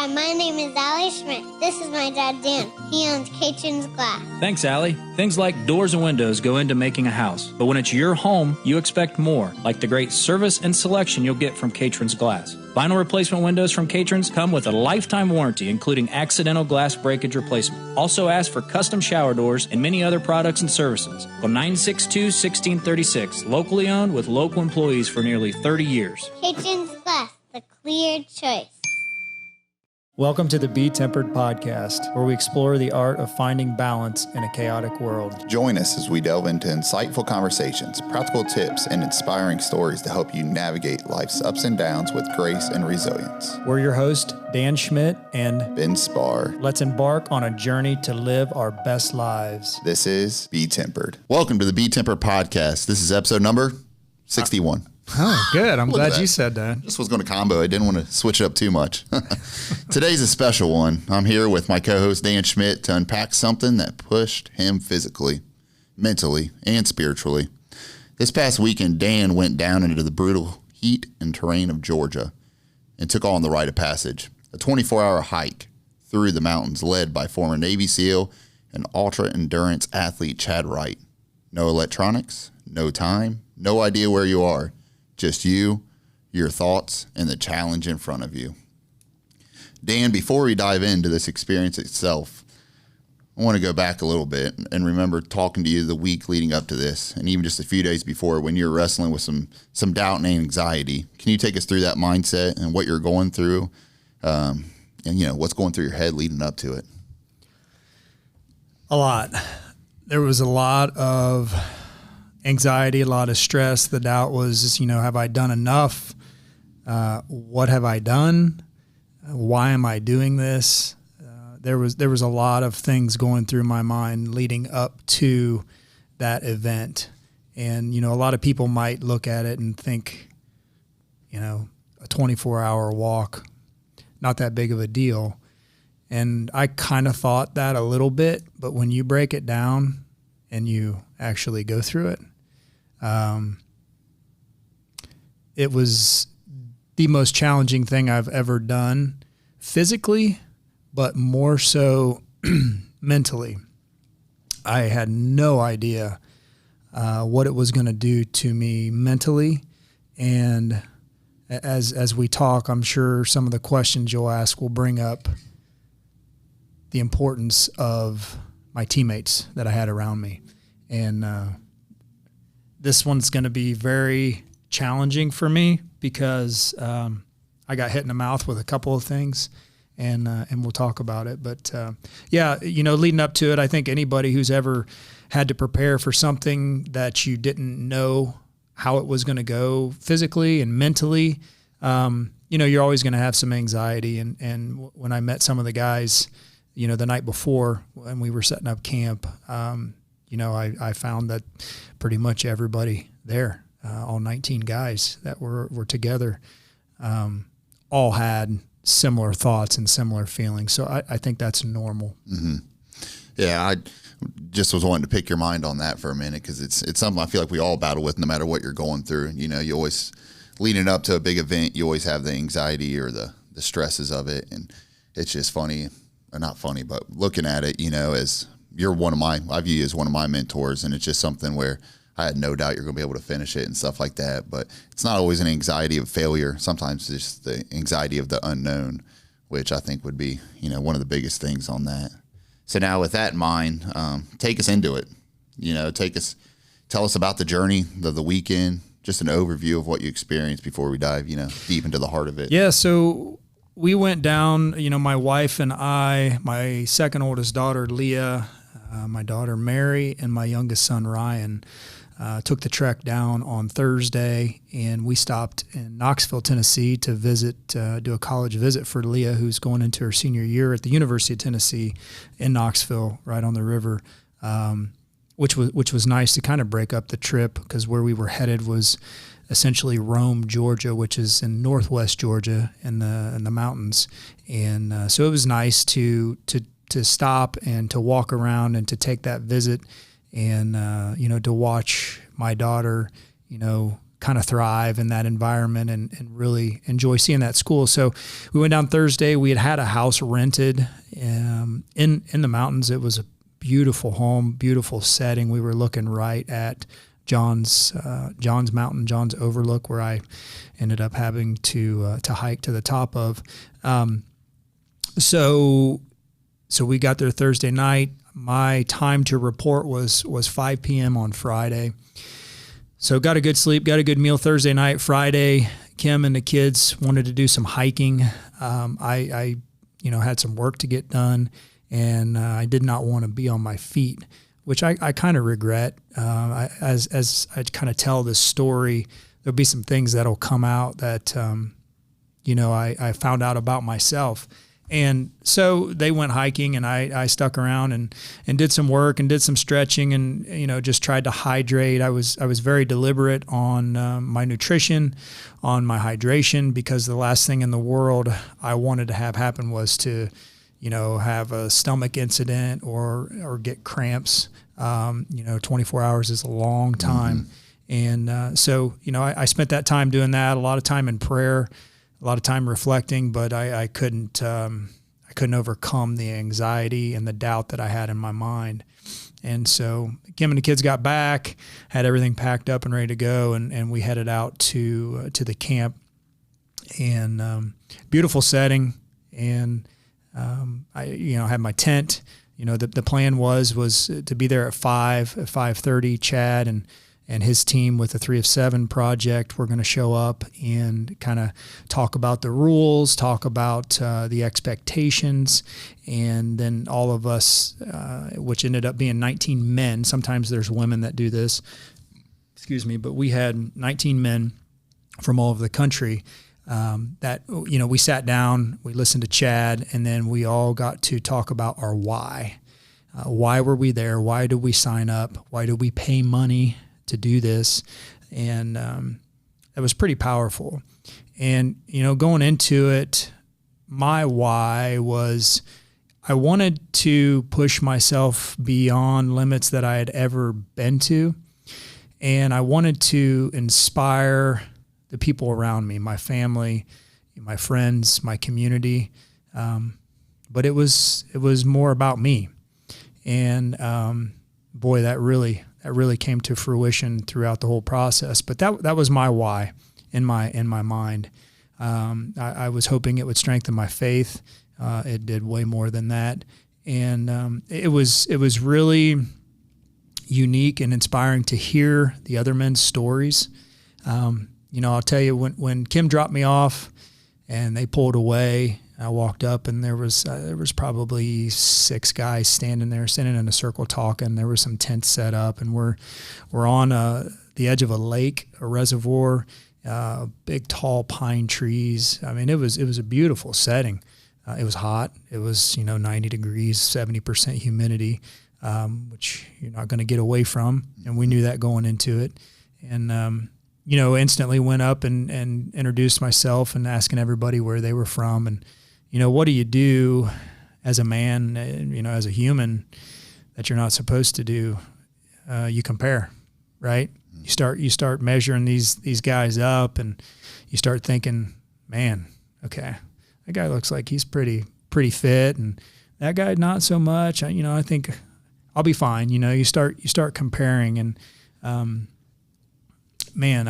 my name is Allie Schmidt. This is my dad, Dan. He owns Caitlin's Glass. Thanks, Allie. Things like doors and windows go into making a house. But when it's your home, you expect more, like the great service and selection you'll get from Caitlin's Glass. Vinyl replacement windows from Caitlin's come with a lifetime warranty, including accidental glass breakage replacement. Also ask for custom shower doors and many other products and services. Call 962-1636. Locally owned with local employees for nearly 30 years. Caitlin's Glass, the clear choice. Welcome to the BeTempered podcast, where we explore the art of finding balance in a chaotic world. Join us as we delve into insightful conversations, practical tips, and inspiring stories to help you navigate life's ups and downs with grace and resilience. We're your host, Dan Schmidt and Ben Spahr. Let's embark on a journey to live our best lives. This is BeTempered. Welcome to the BeTempered podcast. This is episode number 61. Oh, good. I'm glad you said that. This was going to combo. I didn't want to switch it up too much. Today's a special one. I'm here with my co-host Dan Schmidt to unpack something that pushed him physically, mentally, and spiritually. This past weekend, Dan went down into the brutal heat and terrain of Georgia and took on the Rite of Passage, a 24-hour hike through the mountains led by former Navy SEAL and ultra-endurance athlete Chad Wright. No electronics, no time, no idea where you are. Just you, your thoughts, and the challenge in front of you. Dan, before we dive into this experience itself, I want to go back a little bit and remember talking to you the week leading up to this, and even just a few days before when you were wrestling with some doubt and anxiety. Can you take us through that mindset and what you're going through, and what's going through your head leading up to it? A lot. There was a lot of anxiety, a lot of stress. The doubt was, have I done enough? What have I done? Why am I doing this? There was a lot of things going through my mind leading up to that event. And, a lot of people might look at it and think, a 24-hour walk, not that big of a deal. And I kind of thought that a little bit, but when you break it down and you actually go through it, it was the most challenging thing I've ever done physically, but more so mentally. I had no idea what it was going to do to me mentally. And as we talk, I'm sure some of the questions you'll ask will bring up the importance of my teammates that I had around me. And this one's going to be very challenging for me because I got hit in the mouth with a couple of things, and we'll talk about it. But leading up to it, I think anybody who's ever had to prepare for something that you didn't know how it was going to go physically and mentally, you're always going to have some anxiety. And when I met some of the guys, the night before when we were setting up camp, I found that pretty much everybody there, all 19 guys that were together, all had similar thoughts and similar feelings. So I think that's normal. Mm-hmm. Yeah, I just was wanting to pick your mind on that for a minute because it's something I feel like we all battle with no matter what you're going through. You always, leading up to a big event, you always have the anxiety or the stresses of it. And it's just funny, or not funny, but looking at it, as you're I view you as one of my mentors, and it's just something where I had no doubt you're going to be able to finish it and stuff like that. But it's not always an anxiety of failure. Sometimes it's just the anxiety of the unknown, which I think would be, one of the biggest things on that. So now with that in mind, take us into it. Tell us about the journey of the weekend, just an overview of what you experienced before we dive, deep into the heart of it. Yeah. So we went down, my wife and I, my second oldest daughter, Leah, my daughter, Mary, and my youngest son, Ryan, took the trek down on Thursday, and we stopped in Knoxville, Tennessee to do a college visit for Leah, who's going into her senior year at the University of Tennessee in Knoxville, right on the river, which was nice to kind of break up the trip because where we were headed was essentially Rome, Georgia, which is in northwest Georgia in the mountains. And so it was nice to stop and to walk around and to take that visit and, to watch my daughter, kind of thrive in that environment and really enjoy seeing that school. So we went down Thursday. We had a house rented in the mountains. It was a beautiful home, beautiful setting. We were looking right at John's Mountain, John's Overlook, where I ended up having to hike to the top of. So we got there Thursday night. My time to report was 5 p.m. on Friday. So got a good sleep, got a good meal Thursday night. Friday, Kim and the kids wanted to do some hiking. I had some work to get done, and I did not want to be on my feet, which I kind of regret. As I kind of tell this story, there'll be some things that'll come out that, I found out about myself. And so they went hiking, and I stuck around and did some work and did some stretching and, just tried to hydrate. I was very deliberate on my nutrition, on my hydration, because the last thing in the world I wanted to have happen was to, have a stomach incident or get cramps. 24 hours is a long time. Mm-hmm. And so I spent that time doing that, a lot of time in prayer, a lot of time reflecting, but I couldn't overcome the anxiety and the doubt that I had in my mind. And so Kim and the kids got back, had everything packed up and ready to go, and we headed out to the camp. And beautiful setting, and I had my tent. The plan was to be there at 5:30. Chad and his team with the 3 of 7 project, we're going to show up and kind of talk about the rules, talk about the expectations, and then all of us, which ended up being 19 men. Sometimes there's women that do this, but we had 19 men from all over the country that, we sat down, we listened to Chad, and then we all got to talk about our why. Why were we there? Why did we sign up? Why did we pay money to do this? And that was pretty powerful. And, going into it, my why was I wanted to push myself beyond limits that I had ever been to. And I wanted to inspire the people around me, my family, my friends, my community. But it was more about me. And boy, that really came to fruition throughout the whole process. But that was my why in my mind. I was hoping it would strengthen my faith. It did way more than that. And it was really unique and inspiring to hear the other men's stories. I'll tell you, when Kim dropped me off and they pulled away, I walked up, and there was probably 6 guys standing there, sitting in a circle talking. There were some tents set up, and we're on the edge of a lake, a reservoir, big tall pine trees. I mean, it was a beautiful setting. It was hot. It was 90 degrees, 70% humidity, which you're not going to get away from, and we knew that going into it. And instantly went up and introduced myself and asking everybody where they were from. And what do you do as a man, as a human, that you're not supposed to do? You compare, right? You start measuring these guys up, and you start thinking, man, okay, that guy looks like he's pretty fit, and that guy not so much. I think I'll be fine. You start comparing, and man,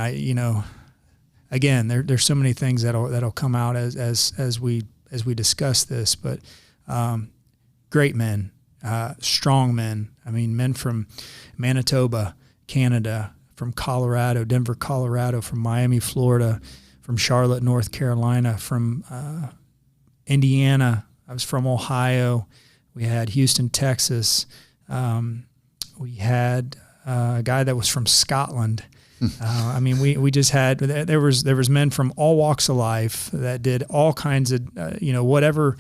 again, there's so many things that'll come out as we discuss this, but great men, strong men. I mean, men from Manitoba, Canada, from Colorado, Denver, Colorado, from Miami, Florida, from Charlotte, North Carolina, from Indiana. I was from Ohio. We had Houston, Texas. We had a guy that was from Scotland. We just had, there was men from all walks of life that did all kinds of, whatever.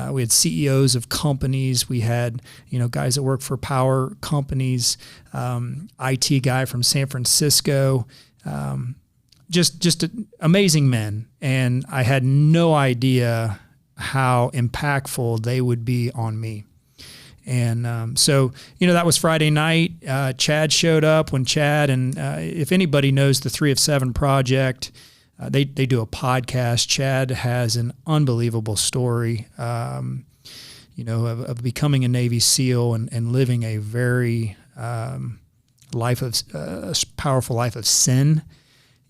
We had CEOs of companies. We had, guys that work for power companies, IT guy from San Francisco, just amazing men. And I had no idea how impactful they would be on me. And so, that was Friday night. Chad showed up. When Chad, and if anybody knows the 3 of 7 project, they do a podcast. Chad has an unbelievable story, of becoming a Navy SEAL and living a very powerful life of sin.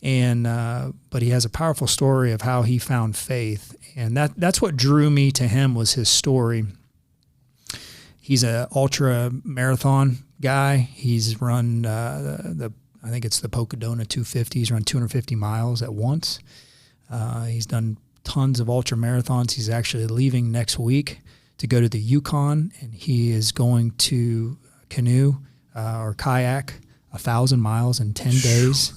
But he has a powerful story of how he found faith. And that's what drew me to him, was his story. He's an ultra marathon guy. He's run I think it's the Pocadona 250. He's run 250 miles at once. He's done tons of ultra marathons. He's actually leaving next week to go to the Yukon, and he is going to canoe or kayak 1,000 miles in 10 days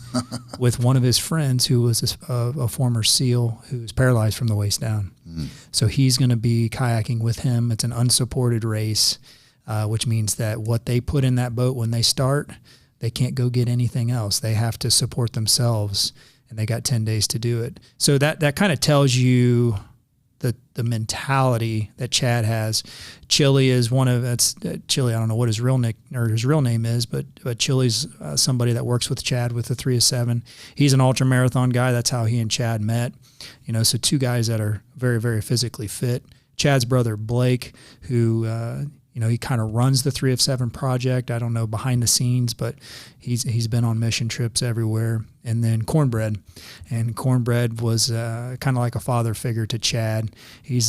with one of his friends who was a former SEAL who's paralyzed from the waist down. So he's going to be kayaking with him. It's an unsupported race, which means that what they put in that boat when they start, they can't go get anything else. They have to support themselves, and they got 10 days to do it. So that kind of tells you the mentality that Chad has. Chili is Chili. I don't know what his real name is, but Chili's somebody that works with Chad with the 3 of 7. He's an ultra marathon guy. That's how he and Chad met. So two guys that are very, very physically fit. Chad's brother Blake, who he kind of runs the 3 of 7 project. I don't know behind the scenes, but he's been on mission trips everywhere. And then Cornbread was kind of like a father figure to Chad. He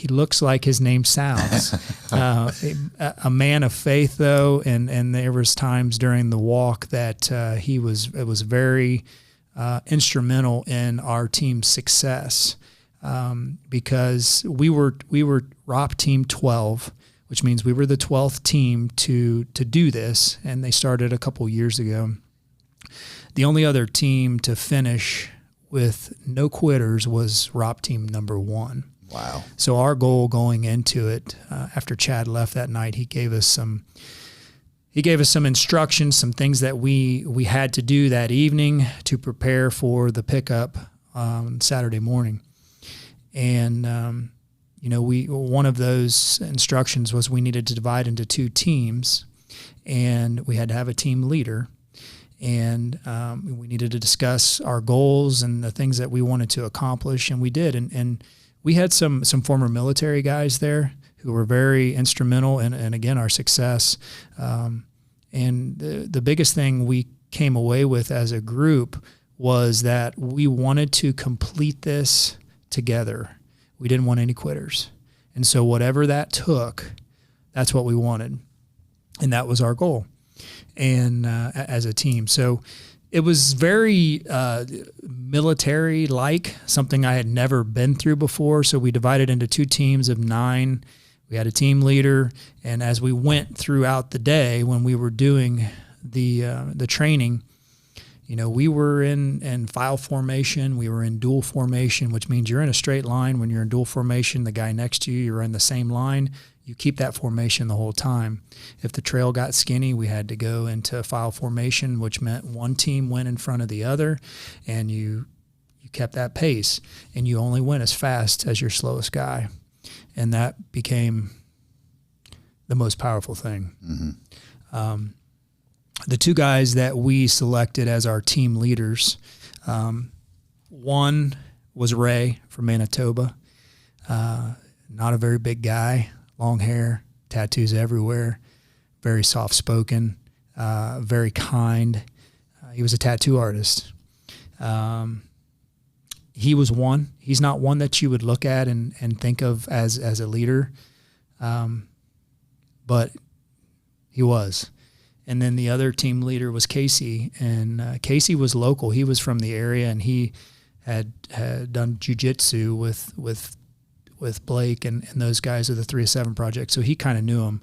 looks like his name sounds. A man of faith, though, and there was times during the walk that it was very instrumental in our team's success. Because we were ROP Team 12, which means we were the 12th team to do this, and they started a couple years ago. The only other team to finish with no quitters was ROP Team number 1. Wow. So our goal going into it, after Chad left that night, he gave us some instructions, some things that we had to do that evening to prepare for the pickup Saturday morning. And, one of those instructions was we needed to divide into 2 teams, and we had to have a team leader, and we needed to discuss our goals and the things that we wanted to accomplish, and we did. And we had some former military guys there who were very instrumental in again, our success. And the biggest thing we came away with as a group was that we wanted to complete this together. We didn't want any quitters. And so whatever that took, that's what we wanted. And that was our goal. And as a team. So it was very military-like, something I had never been through before. So we divided into 2 teams of 9. We had a team leader. And as we went throughout the day, when we were doing the training, we were in file formation. We were in dual formation, which means you're in a straight line. When you're in dual formation, the guy next to you're in the same line. You keep that formation the whole time. If the trail got skinny, we had to go into file formation, which meant one team went in front of the other, and you kept that pace. And you only went as fast as your slowest guy. And that became the most powerful thing. Mm-hmm. The 2 guys that we selected as our team leaders, one was Ray from Manitoba, not a very big guy, long hair, tattoos everywhere, very soft-spoken, very kind. He was a tattoo artist. He was one. He's not one that you would look at and think of as a leader, but he was. And then the other team leader was Casey, and Casey was local. He was from the area, and he had done jiu-jitsu with Blake and those guys of the 3 of 7 project. So he kind of knew him.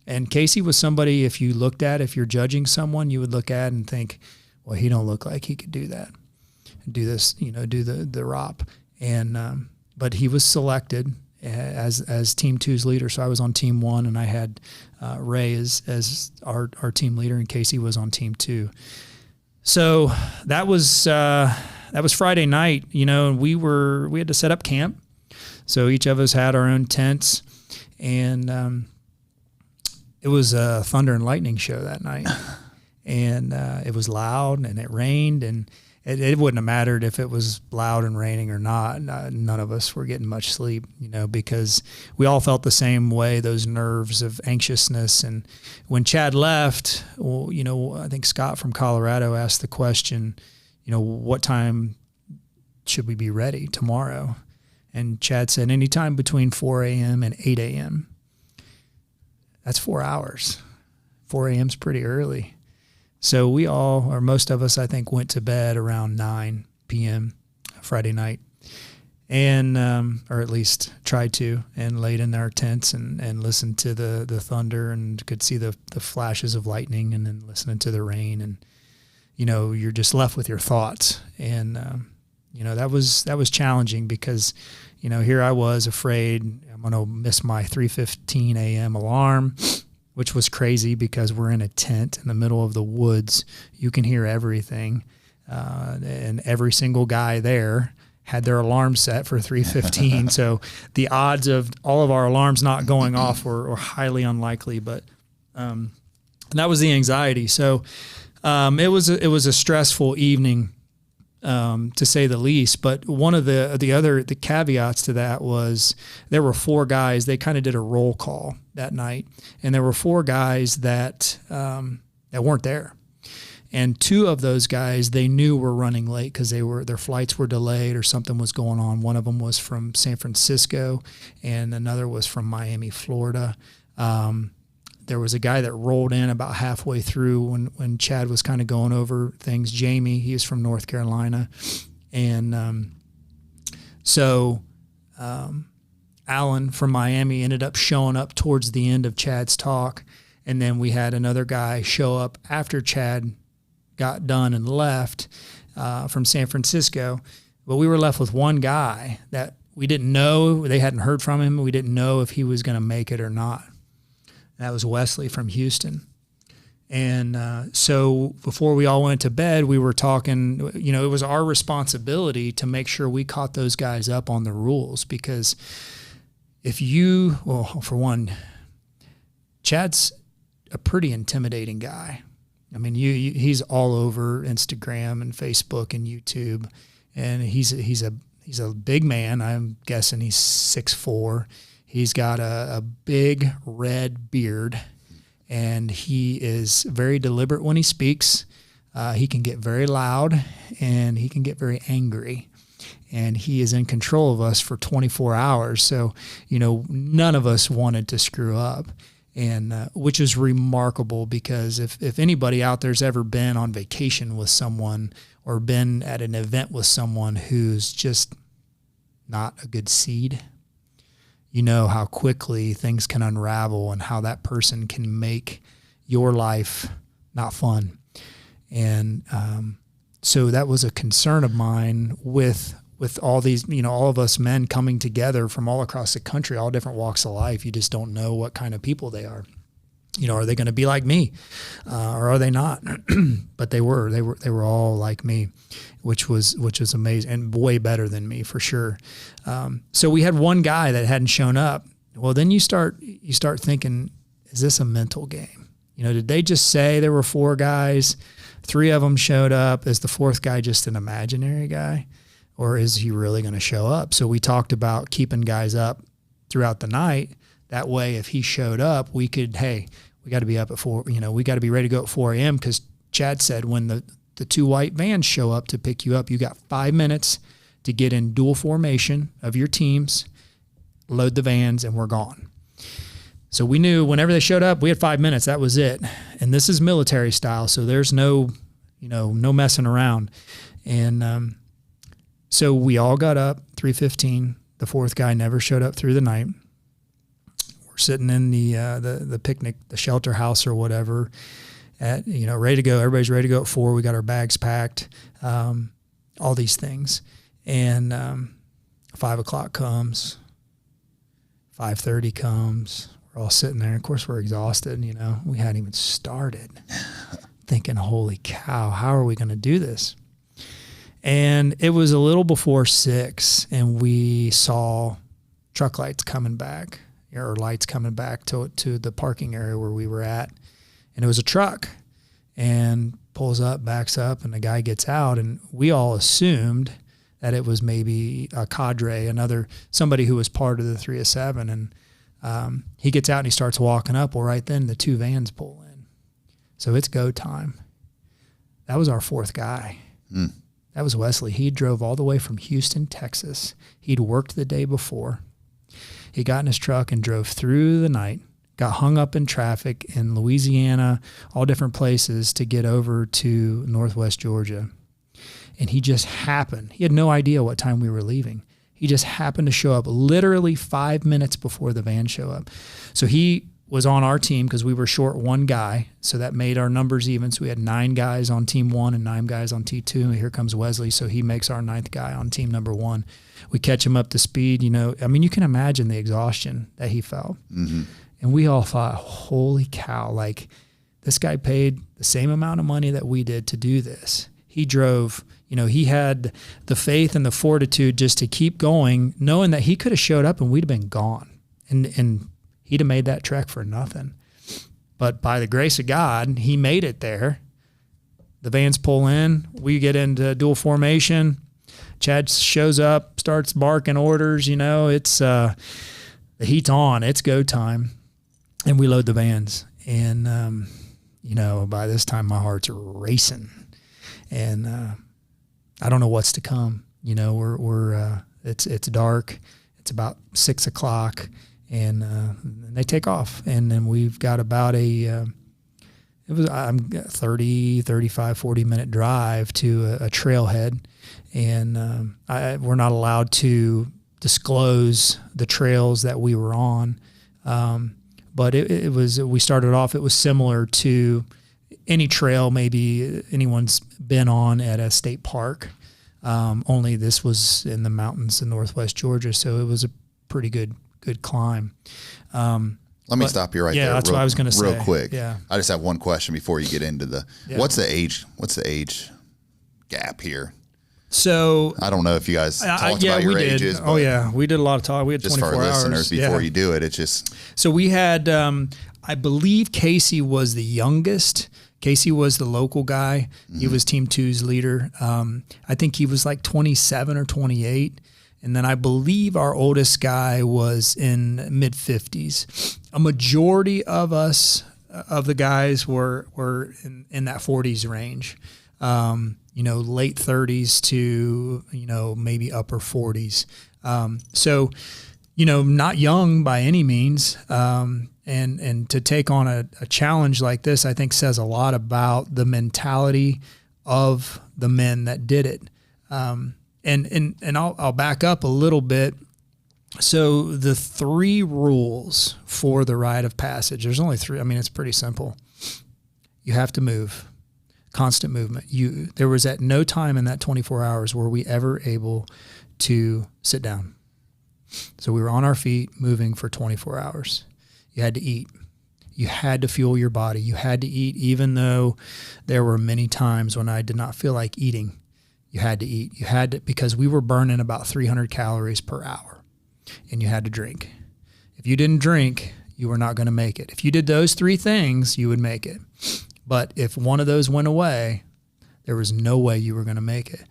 And Casey was somebody, if you're judging someone, you would look at and think, well, he don't look like he could do that, do this, do the ROP. And but he was selected as Team 2's leader. So I was on Team 1, and I had Ray as our team leader, and Casey was on Team 2. So that was Friday night, and we had to set up camp. So each of us had our own tents, and it was a thunder and lightning show that night. And it was loud, and it rained, and it wouldn't have mattered if it was loud and raining or not. None of us were getting much sleep, because we all felt the same way, those nerves of anxiousness. And when Chad left, I think Scott from Colorado asked the question, what time should we be ready tomorrow? And Chad said, anytime between 4 a.m. and 8 a.m. That's 4 hours. 4 a.m. is pretty early. So we all, or most of us, I think, went to bed around 9 p.m. Friday night, and or at least tried to, and laid in our tents and listened to the thunder, and could see the flashes of lightning, and then listening to the rain, and you're just left with your thoughts, and that was challenging because here I was afraid I'm going to miss my 3:15 a.m. alarm, which was crazy because we're in a tent in the middle of the woods. You can hear everything. And every single guy there had their alarm set for 3:15. So the odds of all of our alarms not going off were highly unlikely, but that was the anxiety. So it was a stressful evening, to say the least. But one of the caveats to that was there were 4 guys. They kind of did a roll call that night, and there were 4 guys that weren't there. And 2 of those guys they knew were running late because their flights were delayed or something was going on. One of them was from San Francisco, and another was from Miami, Florida. There was a guy that rolled in about halfway through when Chad was kind of going over things. Jamie, he was from North Carolina. And so Alan from Miami ended up showing up towards the end of Chad's talk. And then we had another guy show up after Chad got done and left from San Francisco. But we were left with one guy that we didn't know. They hadn't heard from him. We didn't know if he was going to make it or not. That was Wesley from Houston. And so before we all went to bed, we were talking, it was our responsibility to make sure we caught those guys up on the rules, because for one, Chad's a pretty intimidating guy. I mean, he's all over Instagram and Facebook and YouTube, and he's a big man. I'm guessing he's 6'4". He's got a big red beard, and he is very deliberate when he speaks. He can get very loud, and he can get very angry. And he is in control of us for 24 hours. So, none of us wanted to screw up, and which is remarkable, because if anybody out there's ever been on vacation with someone or been at an event with someone who's just not a good seed, you know how quickly things can unravel and how that person can make your life not fun. And so that was a concern of mine with all these, all of us men coming together from all across the country, all different walks of life. You just don't know what kind of people they are. Are they going to be like me, or are they not? But they were all like me, which was amazing, and way better than me for sure. So we had one guy that hadn't shown up. Well, then you start thinking, is this a mental game? Did they just say there were 4 guys, 3 of them showed up? Is the 4th guy just an imaginary guy, or is he really going to show up? So we talked about keeping guys up throughout the night. That way, if he showed up, we could, hey, we got to be up at 4, we got to be ready to go at 4 a.m. because Chad said when the 2 white vans show up to pick you up, you got 5 minutes to get in dual formation of your teams, load the vans, and we're gone. So we knew whenever they showed up, we had 5 minutes. That was it. And this is military style, so there's no messing around. And so we all got up 3:15. The 4th guy never showed up through the night. Sitting in the picnic, the shelter house or whatever, ready to go. Everybody's ready to go at 4. We got our bags packed, all these things. And 5 o'clock comes, 5:30 comes. We're all sitting there. Of course, we're exhausted. We hadn't even started. Thinking, holy cow, how are we going to do this? And it was a little before 6, and we saw truck lights coming back, or lights coming back to the parking area where we were at. And it was a truck, and pulls up, backs up, and the guy gets out. And we all assumed that it was maybe a cadre, somebody who was part of the 3 of 7. And he gets out and he starts walking up. Well, right then the 2 vans pull in. So it's go time. That was our 4th guy. That was Wesley. He drove all the way from Houston, Texas. He'd worked the day before. He got in his truck and drove through the night, got hung up in traffic in Louisiana, all different places to get over to Northwest Georgia. And he had no idea what time we were leaving. He just happened to show up literally 5 minutes before the van showed up. So he was on our team because we were short 1 guy. So that made our numbers even. So we had 9 guys on team 1 and 9 guys on team 2. And here comes Wesley. So he makes our 9th guy on team number 1. We catch him up to speed. You can imagine the exhaustion that he felt. Mm-hmm. And we all thought, holy cow, like this guy paid the same amount of money that we did to do this. He drove, he had the faith and the fortitude just to keep going, knowing that he could have showed up and we'd have been gone. And he'd have made that trek for nothing. But by the grace of God, he made it there. The vans pull in. We get into dual formation. Chad shows up, starts barking orders. It's the heat's on. It's go time. And we load the vans. And, by this time my heart's racing. And I don't know what's to come. It's dark. It's about 6 o'clock. And they take off, and then we've got about a 30, 35, 40-minute drive to a trailhead, and we're not allowed to disclose the trails that we were on, but we started off, it was similar to any trail maybe anyone's been on at a state park, only this was in the mountains in Northwest Georgia, so it was a pretty good climb. Let me stop you right there. Yeah, that's what I was going to say. Real quick. Yeah. I just have one question before you get into what's the age gap here? So I don't know if you guys talked about your ages. Oh yeah, we did a lot of talk. We had 24 hours. Just for our listeners, before you do it, it's just. So we had, I believe Casey was the youngest. Casey was the local guy. Mm-hmm. He was Team 2's leader. I think he was like 27 or 28. And then I believe our oldest guy was in mid-50s. A majority of us, of the guys, were in that 40s range. Late 30s to, maybe upper 40s. So, not young by any means. And to take on a challenge like this, I think says a lot about the mentality of the men that did it. And I'll back up a little bit. So the 3 rules for the Rite of Passage, there's only 3. I mean, it's pretty simple. You have to move, constant movement. There was at no time in that 24 hours were we ever able to sit down. So we were on our feet moving for 24 hours. You had to eat. You had to fuel your body. You had to eat, even though there were many times when I did not feel like eating. You had to eat. You had to, because we were burning about 300 calories per hour, and you had to drink. If you didn't drink, you were not going to make it. If you did those 3 things, you would make it. But if one of those went away, there was no way you were going to make it.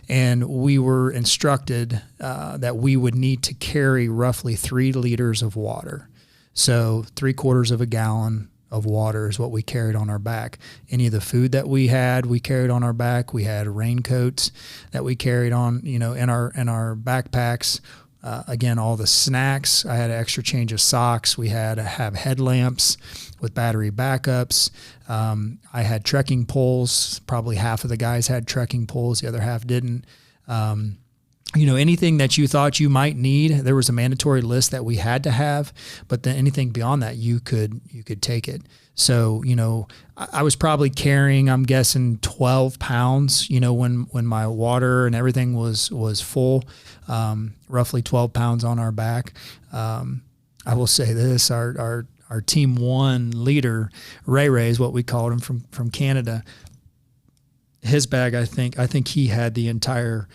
And we were instructed that we would need to carry roughly 3 liters of water. So 3/4 of a gallon of water is what we carried on our back. Any of the food that we had, we carried on our back. We had raincoats that we carried on, in our backpacks. Again, all the snacks. I had an extra change of socks. We had to have headlamps with battery backups. I had trekking poles. Probably half of the guys had trekking poles. The other half didn't. Anything that you thought you might need, there was a mandatory list that we had to have, but then anything beyond that, you could take it. So, I was probably carrying, I'm guessing 12 pounds, when my water and everything was full, roughly 12 pounds on our back. I will say this, our team 1 leader, Ray is what we called him from Canada. His bag, I think he had the entire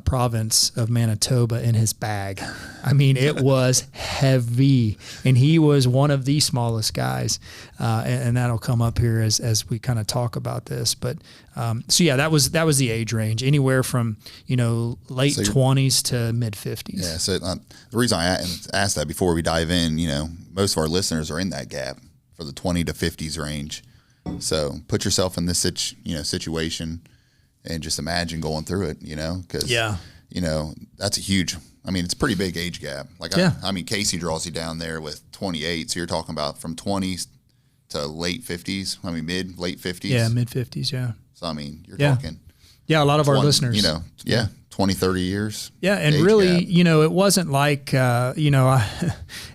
province of Manitoba in his bag. I mean, it was heavy, and he was one of the smallest guys. And that'll come up here as we kind of talk about this. But so yeah, that was the age range, anywhere from late 20s to mid 50s. Yeah. So the reason I asked that before we dive in, most of our listeners are in that gap for the 20 to 50s range. So put yourself in this situation. And just imagine going through it, because, that's a huge, it's a pretty big age gap. Casey draws you down there with 28. So you're talking about from 20s to late 50s. Late 50s. Yeah, mid 50s. Yeah. So, you're talking. Yeah, a lot of our listeners. 20, 30 years. Yeah. And really, gap. It wasn't like,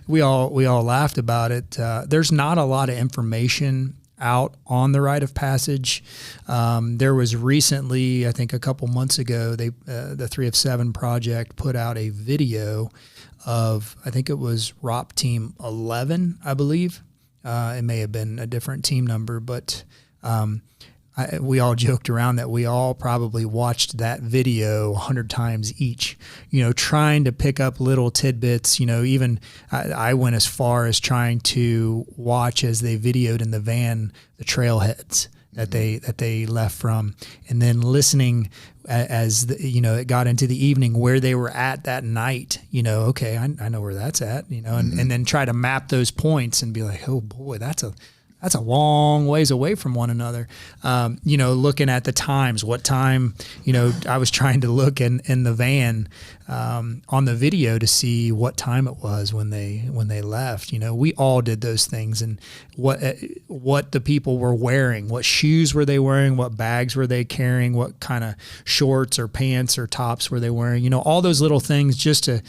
we all laughed about it. There's not a lot of information out on the Rite of Passage. There was recently, I think a couple months ago, the 3 of 7 project put out a video of, I think it was ROP Team 11, I believe. It may have been a different team number, but we all joked around that we all probably watched that video 100 times each, trying to pick up little tidbits. Even I went as far as trying to watch as they videoed in the van the trailheads that they left from, and then listening as it got into the evening where they were at that night. Okay, I know where that's at. And then try to map those points and be like, oh boy, that's a long ways away from one another. Looking at the times, what time, I was trying to look in the van on the video to see what time it was when they left. We all did those things, and what the people were wearing, what shoes were they wearing, what bags were they carrying, what kind of shorts or pants or tops were they wearing, all those little things just to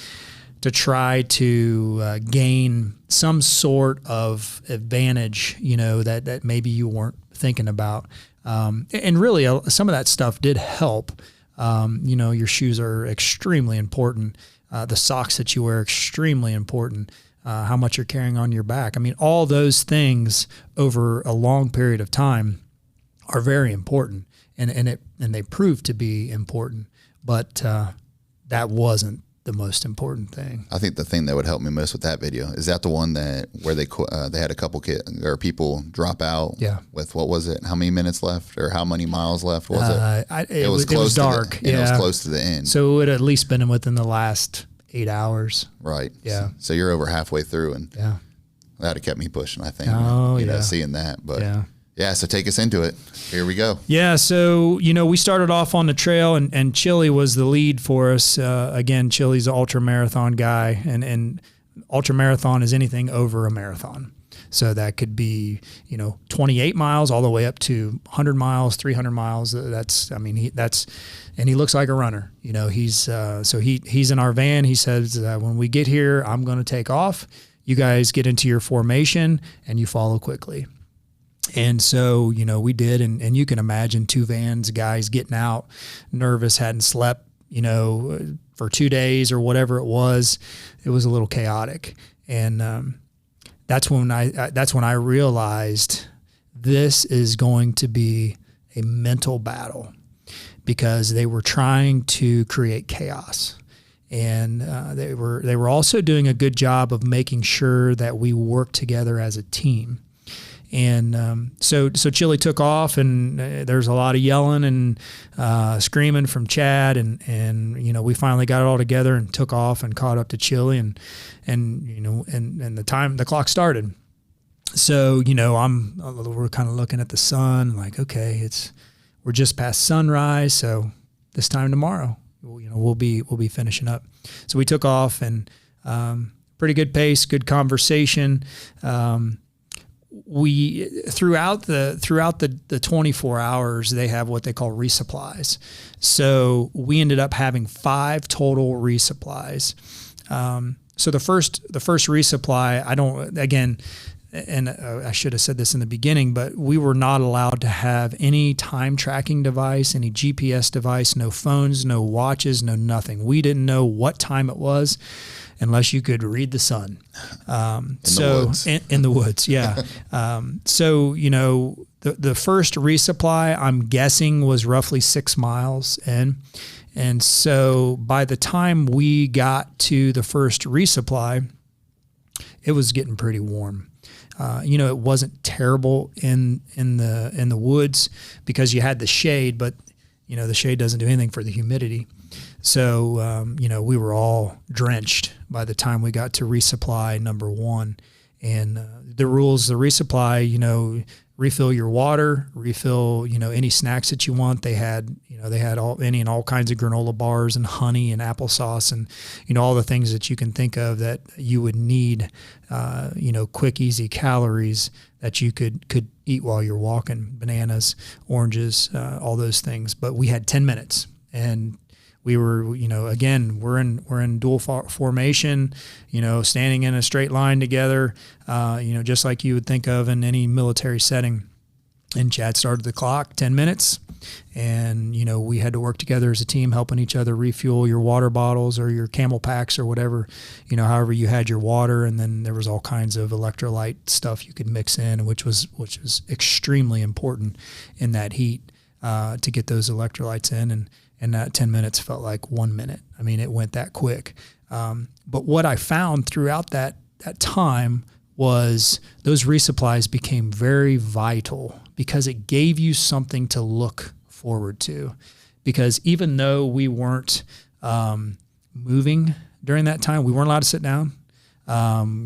try to gain some sort of advantage, that maybe you weren't thinking about. And really, some of that stuff did help. Your shoes are extremely important. The socks that you wear are extremely important. How much you're carrying on your back. All those things over a long period of time are very important, and they prove to be important. But that wasn't the most important thing. I think the thing that would help me most with that video is that the one where they had a couple people drop out. Yeah. With what was it? How many minutes left, or how many miles left was it? It was close. Dark. It was close to the end. So it would at least been within the last 8 hours. Right. Yeah. So you're over halfway through, and yeah, that have kept me pushing, I think. Seeing that, but yeah. So take us into it. Here we go. Yeah. So, we started off on the trail, and Chili was the lead for us. Again, Chili's an ultra marathon guy, and ultra marathon is anything over a marathon. So that could be, 28 miles all the way up to 100 miles, 300 miles. And he looks like a runner. He's in our van. He says, when we get here, I'm going to take off. You guys get into your formation and you follow quickly. And so, we did, and you can imagine 2 vans, guys getting out, nervous, hadn't slept, for 2 days or whatever it was. It was a little chaotic. And that's when I realized this is going to be a mental battle, because they were trying to create chaos. And they were also doing a good job of making sure that we worked together as a team. And so Chili took off, and there's a lot of yelling and screaming from Chad, and we finally got it all together and took off and caught up to Chili, and the clock started. So we're kind of looking at the sun, like, okay, we're just past sunrise, so this time tomorrow, we'll be finishing up. So we took off, and pretty good pace, good conversation. We throughout the 24 hours, they have what they call resupplies. So we ended up having 5 total resupplies. So the first resupply, I should have said this in the beginning, but we were not allowed to have any time tracking device, any GPS device, no phones, no watches, no nothing. We didn't know what time it was unless you could read the sun. In the woods, yeah. So, the first resupply, I'm guessing, was roughly 6 miles in. And so by the time we got to the first resupply, it was getting pretty warm. It wasn't terrible in the woods because you had the shade, but the shade doesn't do anything for the humidity. So we were all drenched by the time we got to resupply number 1. And the rules, the resupply, refill your water, refill, any snacks that you want. They had all kinds of granola bars and honey and applesauce and, all the things that you can think of that you would need, quick, easy calories that you could eat while you're walking, bananas, oranges, all those things. But we had 10 minutes and we were, again, we're in dual formation, standing in a straight line together, just like you would think of in any military setting. And Chad started the clock, 10 minutes. And, we had to work together as a team, helping each other refuel your water bottles or your camel packs or whatever, however you had your water. And then there was all kinds of electrolyte stuff you could mix in, which was extremely important in that heat, to get those electrolytes in. And that 10 minutes felt like 1 minute. I mean, it went that quick. But what I found throughout that time was those resupplies became very vital because it gave you something to look forward to. Because even though we weren't moving during that time, we weren't allowed to sit down.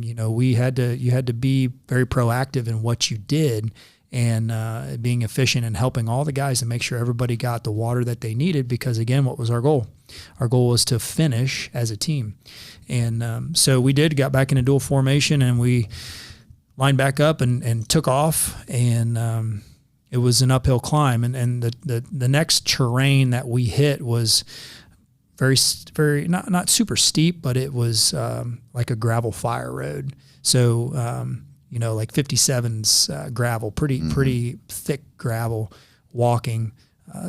You had to be very proactive in what you did. And being efficient and helping all the guys to make sure everybody got the water that they needed because, again, what was our goal? Our goal was to finish as a team. And so we got back into dual formation, and we lined back up and took off, and it was an uphill climb. And the next terrain that we hit was very, very not super steep, but it was like a gravel fire road. So like 57's gravel, pretty thick gravel, walking,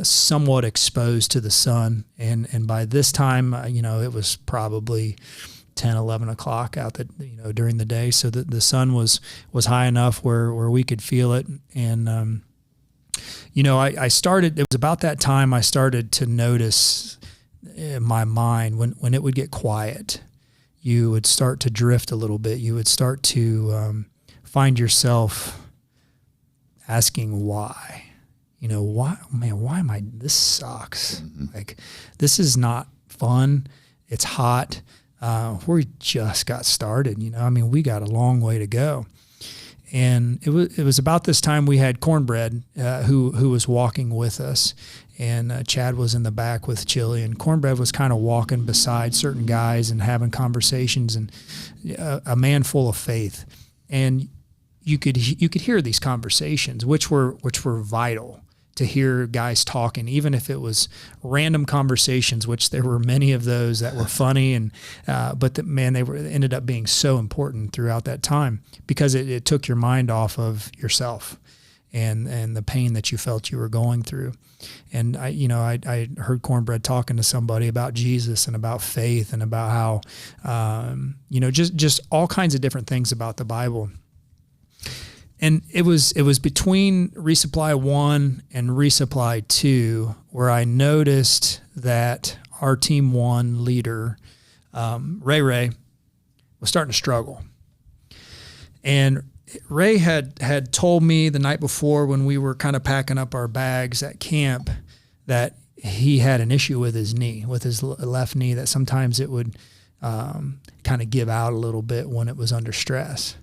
somewhat exposed to the sun. And by this time, it was probably 10, 11 o'clock out during the day. So the sun was high enough where we could feel it. And, I started, it was about that time I started to notice in my mind when it would get quiet, you would start to drift a little bit. You would start to, find yourself asking why, why am I, this sucks. Mm-hmm. Like, this is not fun. It's hot. We just got started, we got a long way to go. And it was about this time we had Cornbread, who was walking with us, and Chad was in the back with Chili, and Cornbread was kind of walking beside certain guys and having conversations, and a man full of faith. And you could hear these conversations, which were vital to hear guys talking, even if it was random conversations, which there were many of those that were funny, and but they ended up being so important throughout that time because it took your mind off of yourself and the pain that you felt you were going through. And I heard Cornbread talking to somebody about Jesus and about faith and about how just all kinds of different things about the Bible. And it was between resupply 1 and resupply 2 where I noticed that our team 1 leader, Ray, was starting to struggle. And Ray had told me the night before when we were kind of packing up our bags at camp that he had an issue with his knee, with his left knee, that sometimes it would kind of give out a little bit when it was under stress.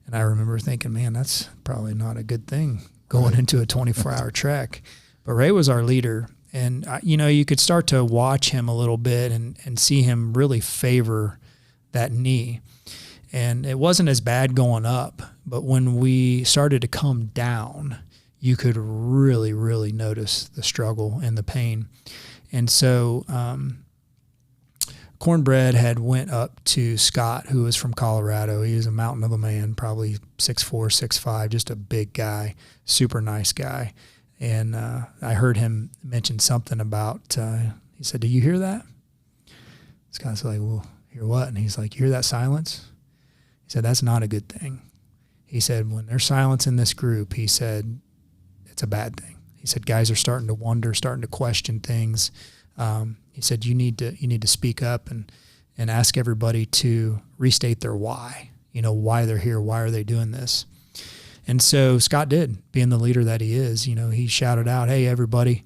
And I remember thinking, man, that's probably not a good thing going into a 24-hour trek. But Ray was our leader. And, you could start to watch him a little bit and see him really favor that knee. And it wasn't as bad going up. But when we started to come down, you could really, really notice the struggle and the pain. And so Cornbread had went up to Scott, who was from Colorado. He was a mountain of a man, probably 6'4", 6'5", just a big guy, super nice guy. And I heard him mention something about, he said, "Do you hear that?" Scott's like, "Well, hear what?" And he's like, "You hear that silence?" He said, "That's not a good thing." He said, "When there's silence in this group," he said, "it's a bad thing." He said, "Guys are starting to wonder, starting to question things. He said, you need to speak up and ask everybody to restate their why, why they're here, why are they doing this? And so Scott did, being the leader that he is, he shouted out, hey, everybody,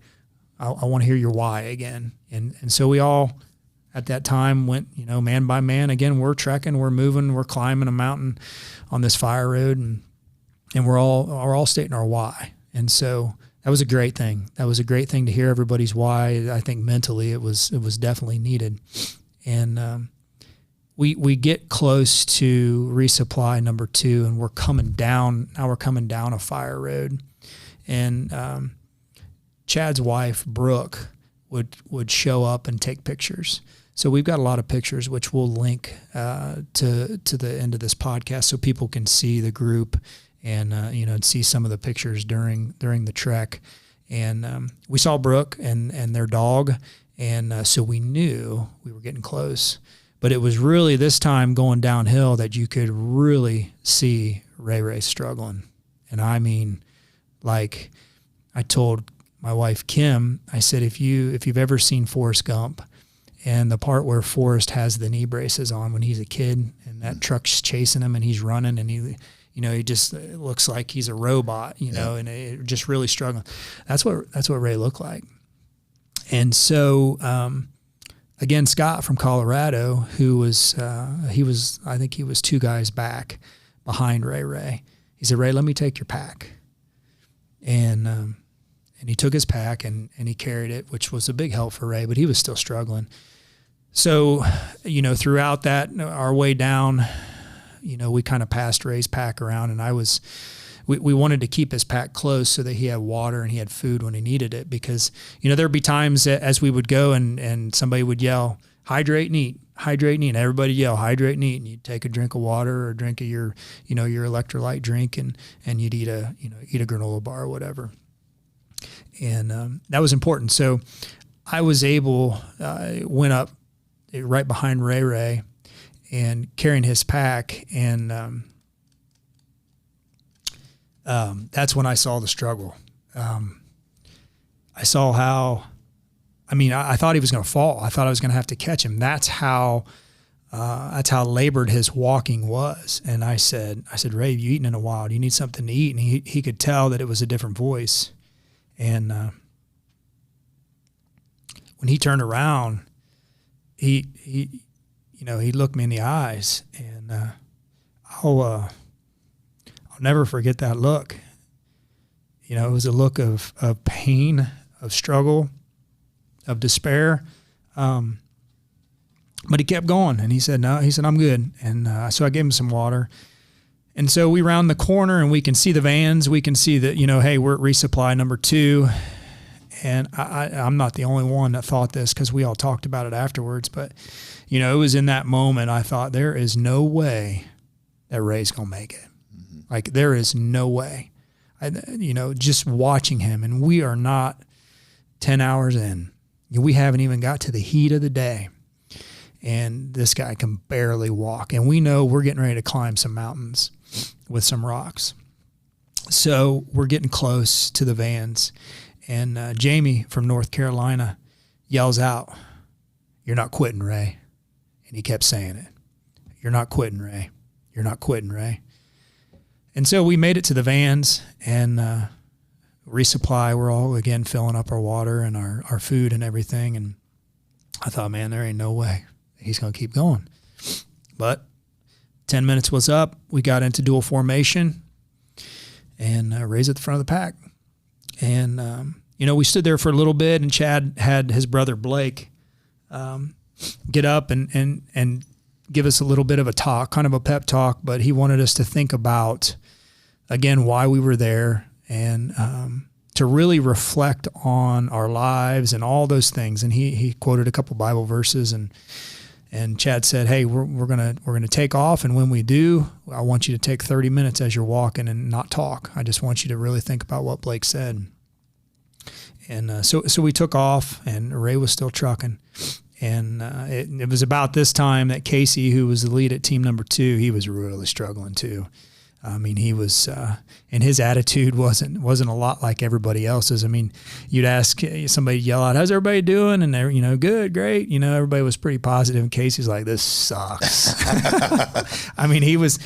I want to hear your why again. And so we all at that time went, man by man. Again, we're trekking, we're moving, we're climbing a mountain on this fire road, and we're all stating our why. And so that was a great thing. That was a great thing to hear everybody's why. I think mentally it was definitely needed. And we get close to resupply number 2, and we're coming down. Now we're coming down a fire road, and Chad's wife Brooke would show up and take pictures. So we've got a lot of pictures, which we'll link to the end of this podcast, so people can see the group and see some of the pictures during the trek. And we saw Brooke and their dog, and so we knew we were getting close. But it was really this time going downhill that you could really see Ray struggling. And I mean, like I told my wife Kim, I said, if you've ever seen Forrest Gump, and the part where Forrest has the knee braces on when he's a kid, and that truck's chasing him and he's running, and he just looks like he's a robot, and it just really struggling. That's what Ray looked like. And so, again, Scott from Colorado, who was, I think he was 2 guys back behind Ray. He said, Ray, let me take your pack. And he took his pack and he carried it, which was a big help for Ray, but he was still struggling. So, throughout that, our way down, we kind of passed Ray's pack around, and we wanted to keep his pack close so that he had water and he had food when he needed it, because, there'd be times that as we would go and somebody would yell, hydrate and eat, and everybody yell, hydrate and eat, and you'd take a drink of water or a drink of your electrolyte drink, and you'd eat a granola bar or whatever. And that was important. So I was able, went up right behind Ray and carrying his pack, and that's when I saw the struggle. I saw how, I thought he was going to fall. I thought I was going to have to catch him. That's how labored his walking was. And I said, Ray, you eaten in a while. Do you need something to eat? And he could tell that it was a different voice. And when he turned around, he looked me in the eyes, and I'll never forget that look. It was a look of pain, of struggle, of despair. But he kept going, and he said, no, I'm good. And so I gave him some water. And so we round the corner, and we can see the vans. We can see that, hey, we're at resupply number 2. And I'm not the only one that thought this, because we all talked about it afterwards. But, it was in that moment I thought, there is no way that Ray's going to make it. Mm-hmm. Like, there is no way. Just watching him, and we are not 10 hours in. We haven't even got to the heat of the day. And this guy can barely walk. And we know we're getting ready to climb some mountains with some rocks. So we're getting close to the vans. And Jamie from North Carolina yells out, "You're not quitting, Ray." And he kept saying it. "You're not quitting, Ray. You're not quitting, Ray." And so we made it to the vans and resupply. We're all, again, filling up our water and our food and everything. And I thought, man, there ain't no way he's going to keep going. But 10 minutes was up. We got into dual formation and Ray's at the front of the pack. And, we stood there for a little bit, and Chad had his brother Blake get up and give us a little bit of a talk, kind of a pep talk, but he wanted us to think about, again, why we were there, and to really reflect on our lives and all those things. And he quoted a couple Bible verses, and Chad said, "Hey, we're gonna take off, and when we do, I want you to take 30 minutes as you're walking and not talk. I just want you to really think about what Blake said." And so we took off, and Ray was still trucking. And it was about this time that Casey, who was the lead at team number 2, he was really struggling too. I mean, he was, and his attitude wasn't a lot like everybody else's. I mean, you'd ask somebody, yell out, "How's everybody doing?" And they're, good, great. Everybody was pretty positive. And Casey's like, "This sucks." I mean, he was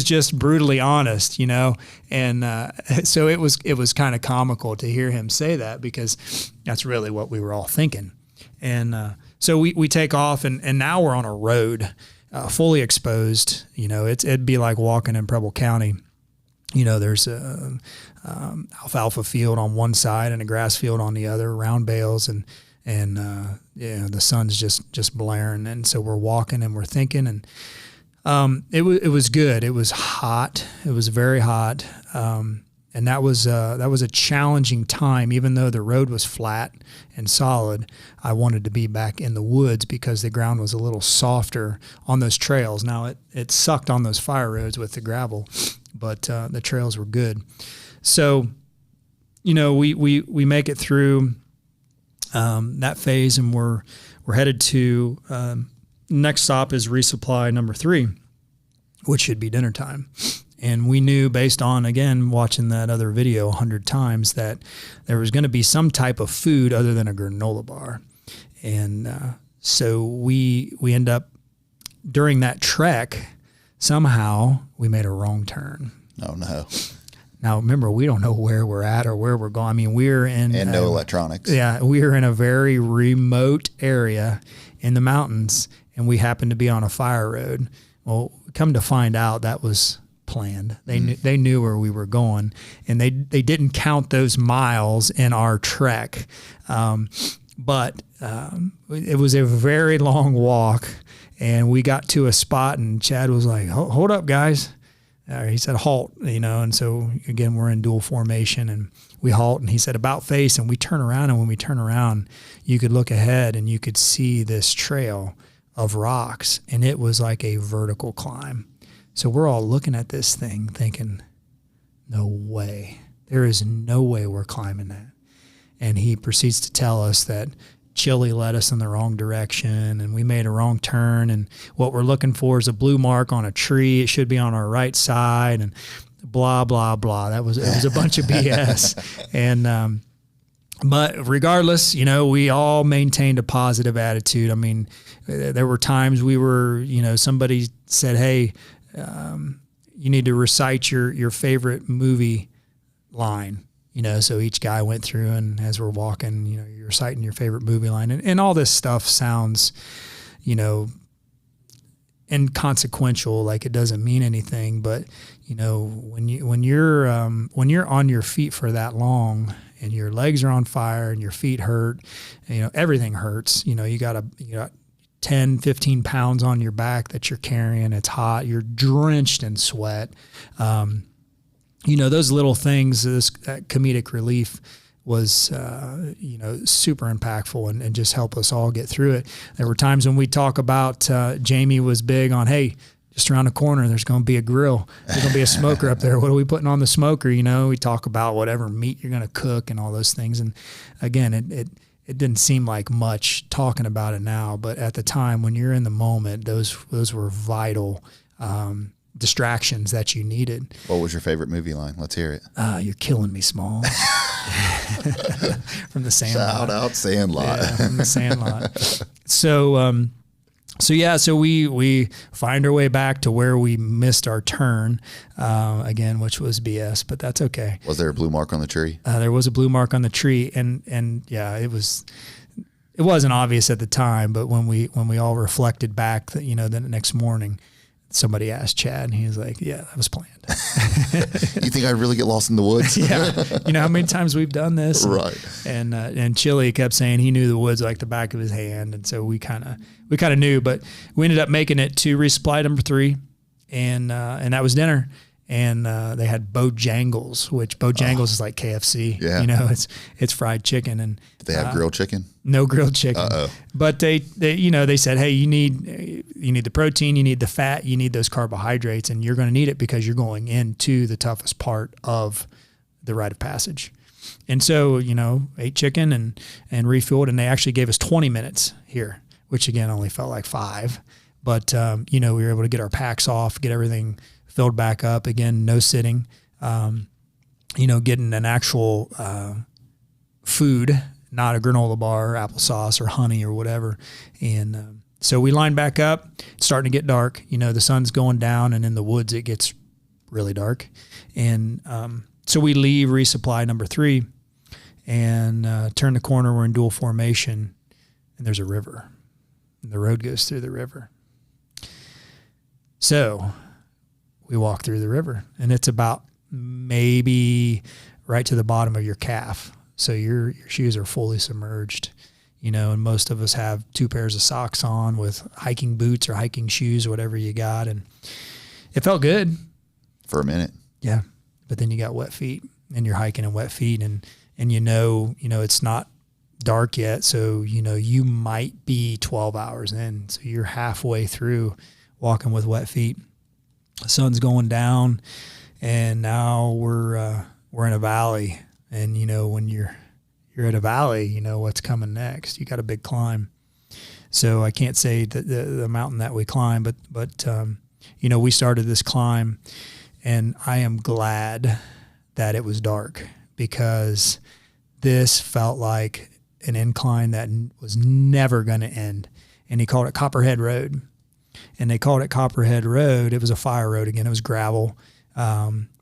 just brutally honest, and so it was kind of comical to hear him say that, because that's really what we were all thinking. And so we take off, and now we're on a road. Fully exposed, it'd be like walking in Preble County. There's a alfalfa field on one side and a grass field on the other, round bales, and the sun's just blaring. And so we're walking and we're thinking, and it was good. It was hot. It was very hot. And that was a challenging time. Even though the road was flat and solid, I wanted to be back in the woods because the ground was a little softer on those trails. Now it sucked on those fire roads with the gravel, but the trails were good. So, we make it through that phase, and we're headed to next stop is resupply number 3, which should be dinner time. And we knew, based on, again, watching that other video 100 times, that there was going to be some type of food other than a granola bar. And so we end up, during that trek, somehow we made a wrong turn. Oh, no. Now, remember, we don't know where we're at or where we're going. I mean, we're in... And no electronics. Yeah, we're in a very remote area in the mountains, and we happened to be on a fire road. Well, come to find out, that was planned. They knew where we were going, and they didn't count those miles in our trek. But it was a very long walk, and we got to a spot, and Chad was like, "Hold up, guys." He said, "Halt," and so again, we're in dual formation, and we halt, and he said, "About face," and we turn around, and when we turn around, you could look ahead and you could see this trail of rocks, and it was like a vertical climb. So we're all looking at this thing thinking, no way. There is no way we're climbing that. And he proceeds to tell us that Chili led us in the wrong direction, and we made a wrong turn, and what we're looking for is a blue mark on a tree. It should be on our right side, and blah, blah, blah. It was a bunch of BS. And but regardless, we all maintained a positive attitude. I mean, there were times we were, somebody said, "Hey, you need to recite your favorite movie line." So each guy went through, and as we're walking, you're reciting your favorite movie line, and all this stuff sounds, inconsequential, like it doesn't mean anything. But when you're on your feet for that long, and your legs are on fire, and your feet hurt, everything hurts. You got 10, 15 pounds on your back that you're carrying. It's hot. You're drenched in sweat. Those little things, that comedic relief was, super impactful and just help us all get through it. There were times when we talk about, Jamie was big on, "Hey, just around the corner, there's going to be a grill. There's going to be a smoker up there. What are we putting on the smoker?" We talk about whatever meat you're going to cook and all those things. And again, it didn't seem like much talking about it now, but at the time when you're in the moment, those were vital, distractions that you needed. What was your favorite movie line? Let's hear it. "You're killing me, Small." From the Sandlot. Shout out Sandlot. Yeah, from the Sandlot. So we find our way back to where we missed our turn, again, which was BS, but that's okay. Was there a blue mark on the tree? There was a blue mark on the tree, and yeah, it wasn't obvious at the time, but when we all reflected back, the next morning, somebody asked Chad, and he was like, "Yeah, that was planned." You think I'd really get lost in the woods? Yeah. How many times we've done this? Right. And Chili kept saying he knew the woods like the back of his hand. And so we kind of knew, but we ended up making it to resupply number 3. And that was dinner. And they had Bojangles, which Bojangles is like KFC. Yeah. It's fried chicken. And did they have grilled chicken? No grilled chicken. Uh-oh. But they said, "Hey, you need the protein, you need the fat, you need those carbohydrates, and you're going to need it because you're going into the toughest part of the Rite of Passage." And so, ate chicken and refueled, and they actually gave us 20 minutes here, which again only felt like 5. But we were able to get our packs off, get everything filled back up again, no sitting, getting an actual food, not a granola bar, or applesauce or honey or whatever. And so we line back up. It's starting to get dark. The sun's going down, and in the woods it gets really dark. And so we leave resupply number 3 and turn the corner. We're in dual formation, and there's a river. And the road goes through the river. So we walk through the river, and it's about maybe right to the bottom of your calf. So your shoes are fully submerged, and most of us have 2 pairs of socks on with hiking boots or hiking shoes, whatever you got. And it felt good. For a minute. Yeah. But then you got wet feet, and you're hiking in wet feet, and it's not dark yet. So, you might be 12 hours in. So you're halfway through walking with wet feet. The sun's going down, and now we're in a valley. And, when you're at a valley, what's coming next. You got a big climb. So I can't say the mountain that we climb, but we started this climb, and I am glad that it was dark, because this felt like an incline that was never going to end. And he called it Copperhead Road. And they called it Copperhead Road. It was a fire road again. It was gravel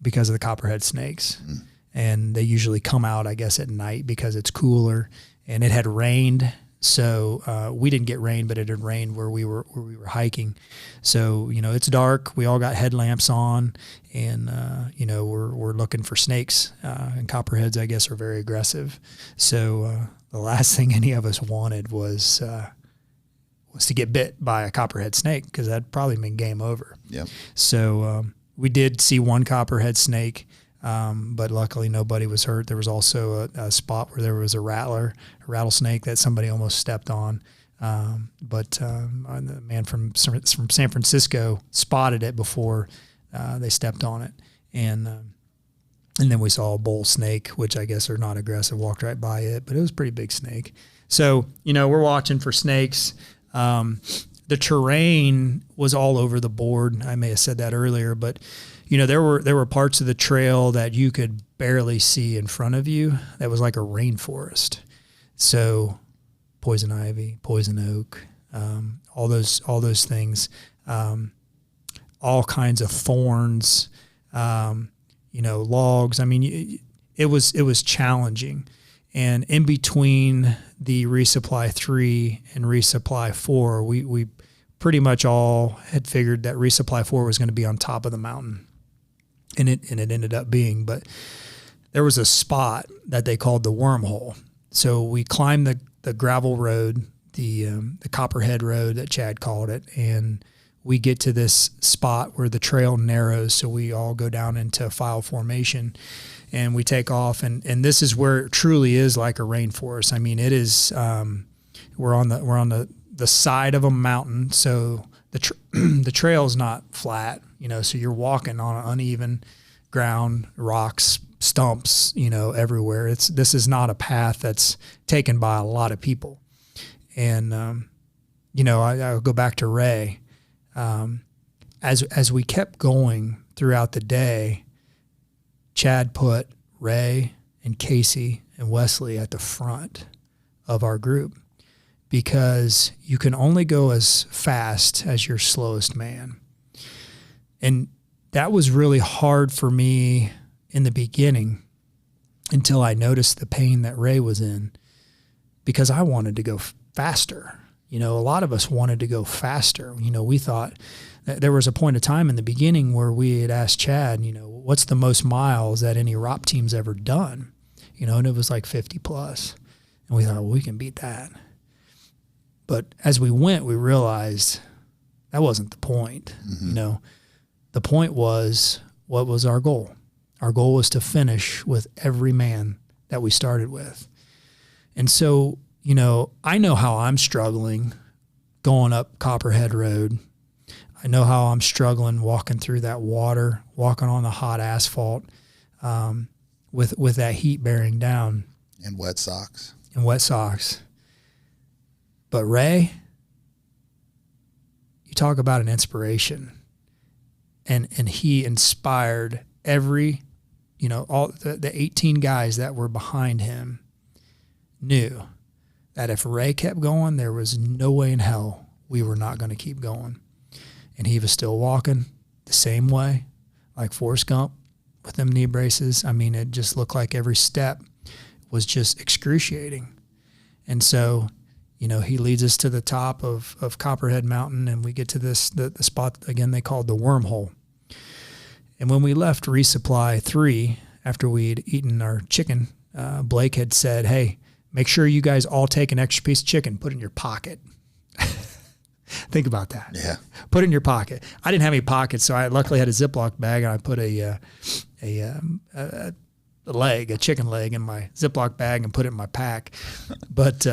because of the copperhead snakes. Mm. And they usually come out, I guess, at night because it's cooler. And it had rained. So we didn't get rain, but it had rained where we were hiking. So, it's dark. We all got headlamps on, and, we're looking for snakes. And copperheads, I guess, are very aggressive. So the last thing any of us wanted was to get bit by a copperhead snake, because that'd probably been game over. Yep. So we did see one copperhead snake, but luckily nobody was hurt. There was also a spot where there was a rattlesnake that somebody almost stepped on. But the man from San Francisco spotted it before they stepped on it. And then we saw a bull snake, which I guess are not aggressive, walked right by it, but it was a pretty big snake. So, we're watching for snakes. The terrain was all over the board. I may have said that earlier, but there were parts of the trail that you could barely see in front of you. That was like a rainforest. So poison ivy, poison oak, all those things, all kinds of thorns, logs. I mean, it was challenging. And in between the resupply 3 and resupply 4, we pretty much all had figured that resupply 4 was going to be on top of the mountain. And it ended up being, but there was a spot that they called the wormhole. So we climbed the gravel road, the Copperhead Road that Chad called it, and we get to this spot where the trail narrows, so we all go down into file formation, and we take off, and this is where it truly is like a rainforest. I mean, it is. We're on the side of a mountain, so the trail is not flat, so you're walking on an uneven ground, rocks, stumps, everywhere. This is not a path that's taken by a lot of people. And, I'll go back to Ray. As we kept going throughout the day, Chad put Ray and Casey and Wesley at the front of our group, because you can only go as fast as your slowest man. And that was really hard for me in the beginning until I noticed the pain that Ray was in, because I wanted to go faster. A lot of us wanted to go faster. We thought that there was a point of time in the beginning where we had asked Chad, what's the most miles that any ROP team's ever done? And it was like 50 plus. And we thought, well, we can beat that. But as we went, we realized that wasn't the point. Mm-hmm. The point was, what was our goal? Our goal was to finish with every man that we started with. And so, I know how I'm struggling going up Copperhead Road. I know how I'm struggling walking through that water, walking on the hot asphalt, with that heat bearing down. And wet socks. But Ray, you talk about an inspiration. and he inspired every, all the 18 guys that were behind him knew that if Ray kept going, there was no way in hell we were not going to keep going. And he was still walking the same way, like Forrest Gump with them knee braces. I mean, it just looked like every step was just excruciating. And so, he leads us to the top of Copperhead Mountain, and we get to the spot, again, they called the wormhole. And when we left Resupply 3, after we'd eaten our chicken, Blake had said, hey, make sure you guys all take an extra piece of chicken, put it in your pocket. Think about that. Yeah. Put it in your pocket. I didn't have any pockets, so I luckily had a Ziploc bag, and I put a chicken leg in my Ziploc bag and put it in my pack. But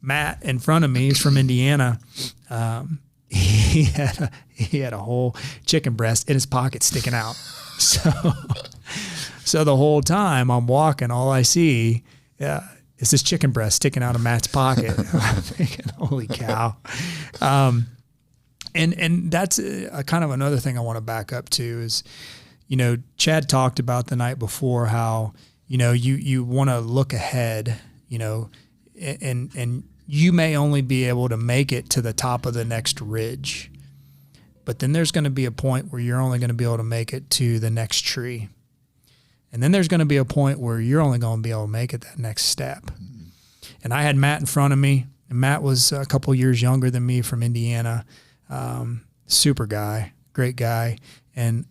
Matt in front of me is from Indiana. He had a whole chicken breast in his pocket sticking out. So the whole time I'm walking, all I see is this chicken breast sticking out of Matt's pocket. I'm thinking, holy cow. And that's a kind of another thing I want to back up to is, Chad talked about the night before how, you want to look ahead, and you may only be able to make it to the top of the next ridge, but then there's going to be a point where you're only going to be able to make it to the next tree. And then there's going to be a point where you're only going to be able to make it that next step. And I had Matt in front of me, and Matt was a couple years younger than me from Indiana. Super guy, great guy. And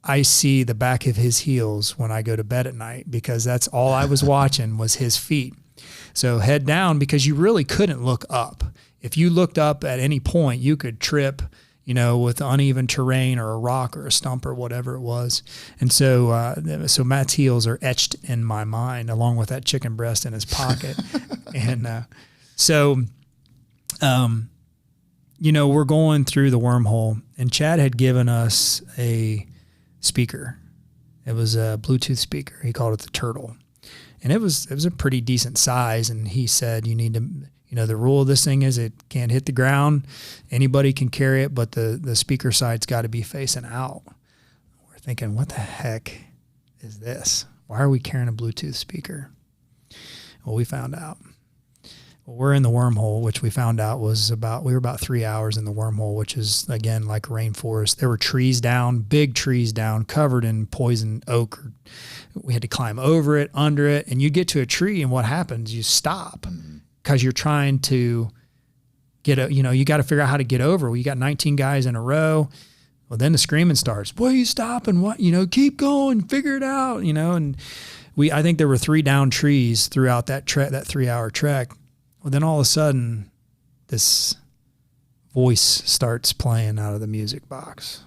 I see the back of his heels when I go to bed at night, because that's all I was watching was his feet. So head down, because you really couldn't look up. If you looked up at any point, you could trip, with uneven terrain or a rock or a stump or whatever it was. And so Matt's heels are etched in my mind, along with that chicken breast in his pocket. And we're going through the wormhole, and Chad had given us a speaker. It was a Bluetooth speaker. He called it the Turtle. And it was a pretty decent size. And he said, you need to, the rule of this thing is it can't hit the ground. Anybody can carry it, but the speaker side's got to be facing out. We're thinking, what the heck is this? Why are we carrying a Bluetooth speaker? Well, we found out. Well, we're in the wormhole, which we found out we were about 3 hours in the wormhole, which is, again, like rainforest. There were trees down, big trees down, covered in poison oak. We had to climb over it, under it, and you get to a tree, and what happens? You stop because you're trying to you got to figure out how to get over. Well, you got 19 guys in a row. Well, then the screaming starts. What are you stopping? What, keep going, figure it out, and I think there were 3 down trees throughout that 3-hour trek. Well, then all of a sudden, this voice starts playing out of the music box.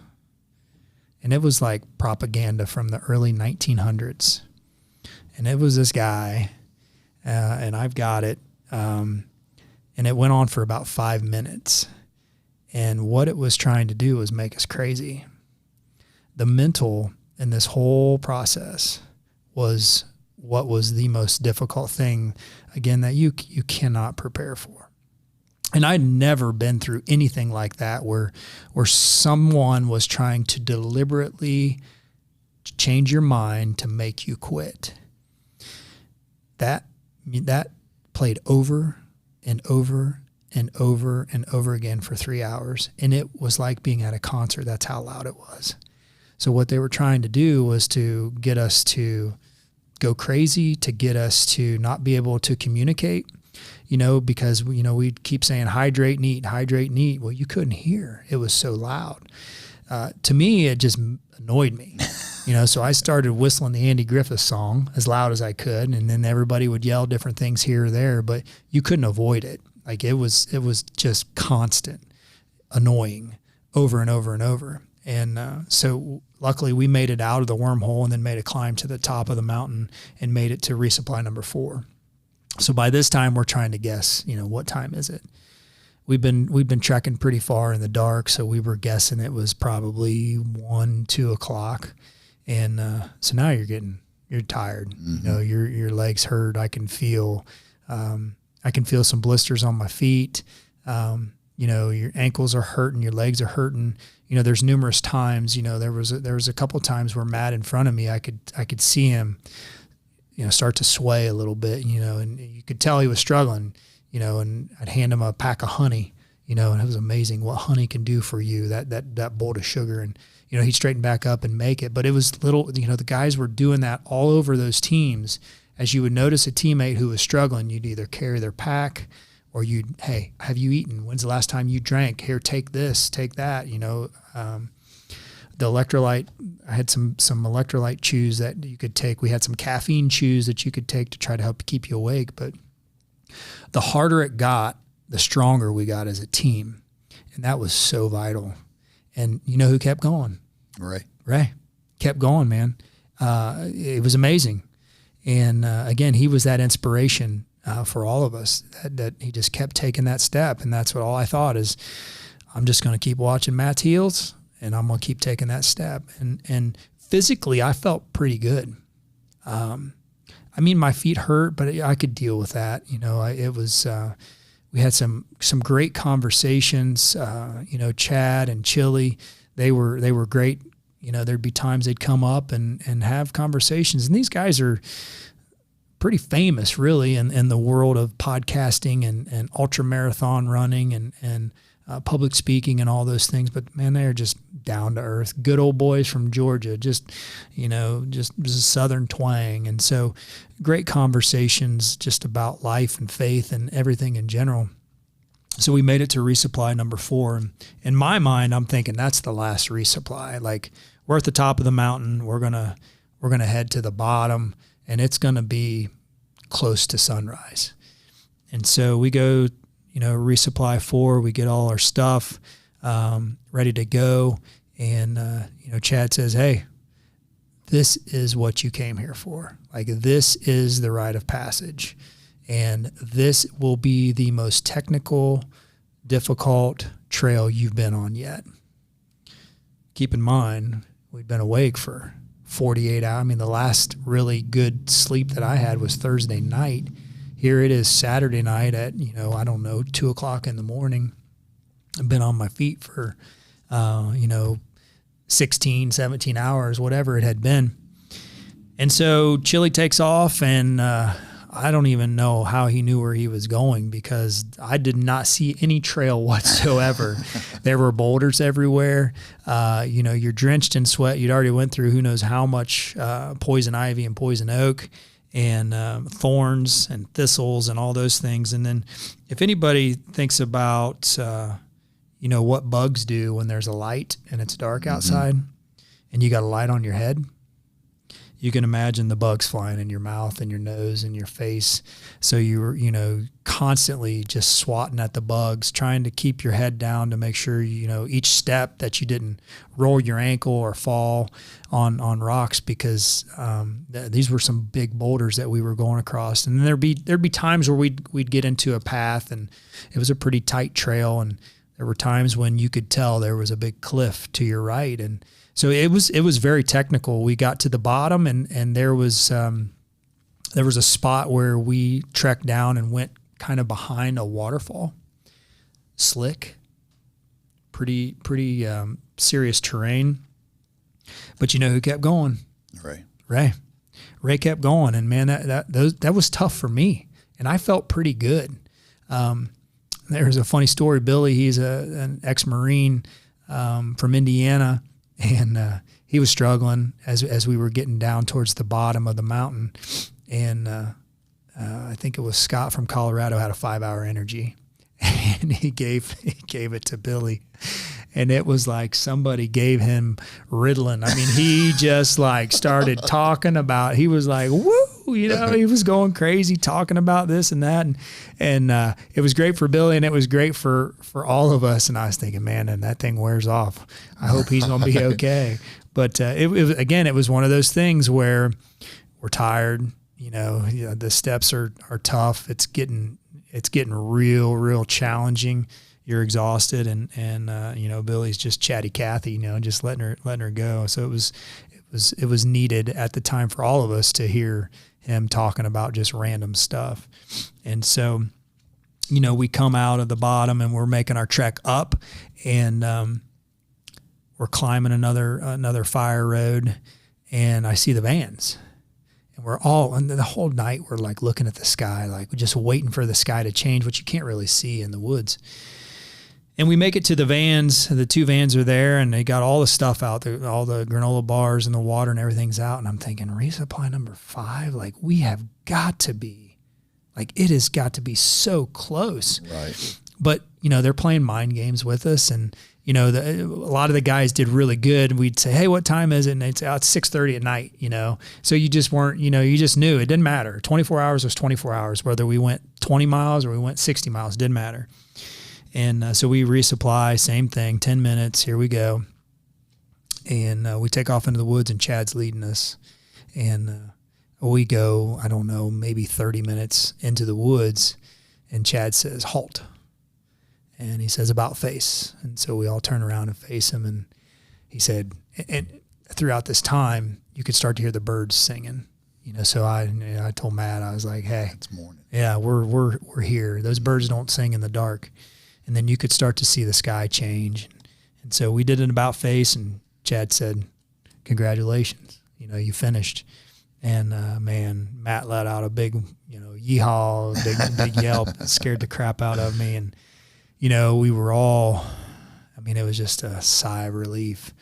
And it was like propaganda from the early 1900s. And it was this guy, and I've got it, and it went on for about 5 minutes. And what it was trying to do was make us crazy. The mental in this whole process was what was the most difficult thing, again, that you cannot prepare for. And I'd never been through anything like that where someone was trying to deliberately change your mind to make you quit. That played over and over and over and over again for 3 hours. And it was like being at a concert. That's how loud it was. So what they were trying to do was to get us to go crazy, to get us to not be able to communicate, because, we'd keep saying hydrate and eat. Well, you couldn't hear. It was so loud. To me, it just annoyed me, so I started whistling the Andy Griffith song as loud as I could. And then everybody would yell different things here or there, but you couldn't avoid it. Like it was just constant, annoying over and over and over. And so luckily we made it out of the wormhole and then made a climb to the top of the mountain and made it to resupply number 4. So by this time we're trying to guess, what time is it? We've been trekking pretty far in the dark, so we were guessing it was probably 1-2 o'clock. And so now you're tired. Mm-hmm. Your legs hurt. I can feel some blisters on my feet. Your ankles are hurting, your legs are hurting. there's numerous times, there was a couple of times where Matt in front of me, I could see him, start to sway a little bit, and you could tell he was struggling, and I'd hand him a pack of honey, and it was amazing what honey can do for you, that bolt of sugar. And, he'd straighten back up and make it. But it was little, the guys were doing that all over those teams. As you would notice a teammate who was struggling, you'd either carry their pack or hey, have you eaten? When's the last time you drank? Here, take this, take that, the electrolyte, I had some electrolyte chews that you could take. We had some caffeine chews that you could take to try to help keep you awake. But the harder it got, the stronger we got as a team. And that was so vital. And you know who kept going? Ray kept going, man. It was amazing. And again, he was that inspiration for all of us, that he just kept taking that step. And that's what all I thought is, I'm just going to keep watching Matt's heels, and I'm going to keep taking that step. And physically, I felt pretty good. My feet hurt, but I could deal with that. It was, we had some great conversations, Chad and Chili, they were great. There'd be times they'd come up and have conversations. And these guys are pretty famous really in the world of podcasting and ultra marathon running and public speaking and all those things. But man, they're just down to earth, good old boys from Georgia, just a Southern twang. And so great conversations just about life and faith and everything in general. So we made it to resupply number 4. And in my mind, I'm thinking that's the last resupply. Like, we're at the top of the mountain. We're going to head to the bottom, and it's going to be close to sunrise. And so we go, resupply 4, we get all our stuff ready to go. And, Chad says, hey, this is what you came here for. Like, this is the Rite of Passage. And this will be the most technical, difficult trail you've been on yet. Keep in mind, we'd been awake for 48 hours. The last really good sleep that I had was Thursday night. Here it is Saturday night at, 2 o'clock in the morning. I've been on my feet for, 16, 17 hours, whatever it had been. And so Chili takes off, and I don't even know how he knew where he was going, because I did not see any trail whatsoever. There were boulders everywhere. You're drenched in sweat. You'd already went through who knows how much poison ivy and poison oak and thorns and thistles and all those things. And then if anybody thinks about, what bugs do when there's a light and it's dark outside and you got a light on your head, you can imagine the bugs flying in your mouth and your nose and your face. So you were, constantly just swatting at the bugs, trying to keep your head down to make sure, each step that you didn't roll your ankle or fall on rocks, because these were some big boulders that we were going across. And then there'd be times where we'd get into a path, and it was a pretty tight trail, and there were times when you could tell there was a big cliff to your right. And so it was very technical. We got to the bottom, and there was a spot where we trekked down and went kind of behind a waterfall. Slick, pretty serious terrain. But you know who kept going? Ray kept going, and man, that was tough for me, and I felt pretty good. There's a funny story. Billy, he's an ex-Marine from Indiana. And he was struggling as we were getting down towards the bottom of the mountain. And I think it was Scott from Colorado had a 5-hour energy. And he gave it to Billy. And it was like somebody gave him Ritalin. He just started talking about, he was like, woo, he was going crazy talking about this and that. And it was great for Billy, and it was great for all of us. And I was thinking, man, and that thing wears off. I hope he's going to be okay. But it was one of those things where we're tired, the steps are tough. It's getting real challenging. You're exhausted, and Billy's just chatty Cathy, just letting her go. So it was needed at the time for all of us to hear him talking about just random stuff. And so, we come out of the bottom and we're making our trek up, and we're climbing another fire road, and I see the vans. And and the whole night we're like looking at the sky, like we're just waiting for the sky to change, which you can't really see in the woods. And we make it to the vans. The 2 vans are there, and they got all the stuff out there, all the granola bars and the water and everything's out. And I'm thinking, resupply number 5, like we have got to be, like it has got to be so close. Right. But, they're playing mind games with us. And, a lot of the guys did really good. We'd say, hey, what time is it? And they'd say, it's 6:30 at night, So you just weren't, you just knew it didn't matter. 24 hours was 24 hours, whether we went 20 miles or we went 60 miles, didn't matter. And so we resupply, same thing, 10 minutes, here we go. And we take off into the woods, and Chad's leading us. And we go, I don't know, maybe 30 minutes into the woods, and Chad says, halt. And he says, about face. And so we all turn around and face him. And he said, and throughout this time, you could start to hear the birds singing. So I told Matt, I was like, hey, it's morning. Yeah, we're here. Those birds don't sing in the dark. And then you could start to see the sky change. And so we did an about face, and Chad said, congratulations, you finished. And man, Matt let out a big, yeehaw, big yelp, scared the crap out of me. And, we were all, it was just a sigh of relief.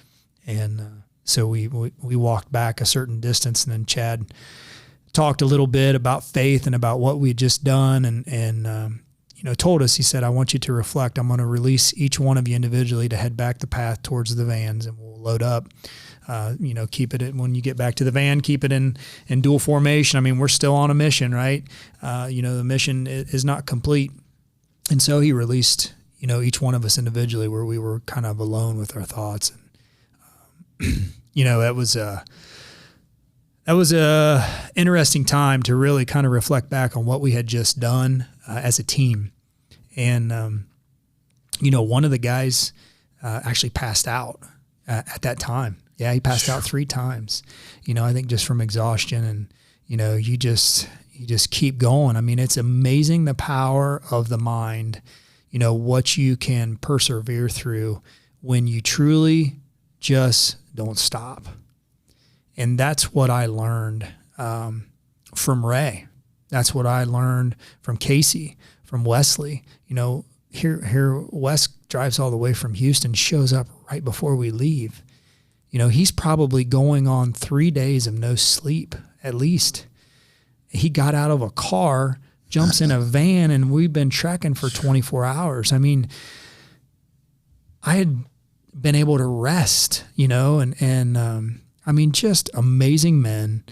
And so we walked back a certain distance, and then Chad talked a little bit about faith and about what we'd just done. And told us, he said, I want you to reflect. I'm going to release each one of you individually to head back the path towards the vans, and we'll load up. Keep it when you get back to the van, keep it in dual formation. We're still on a mission, right? The mission is not complete. And so he released, each one of us individually, where we were kind of alone with our thoughts. And, that was a interesting time to really kind of reflect back on what we had just done as a team. And, one of the guys actually passed out at that time. Yeah, he passed out 3 times, I think just from exhaustion. And, you just keep going. It's amazing the power of the mind, what you can persevere through when you truly just don't stop. And that's what I learned from Ray. That's what I learned from Casey, from Wesley. Here Wes drives all the way from Houston, shows up right before we leave. He's probably going on 3 days of no sleep, at least. He got out of a car, jumps in a van, and we've been trekking for 24 hours. I had been able to rest, and just amazing men,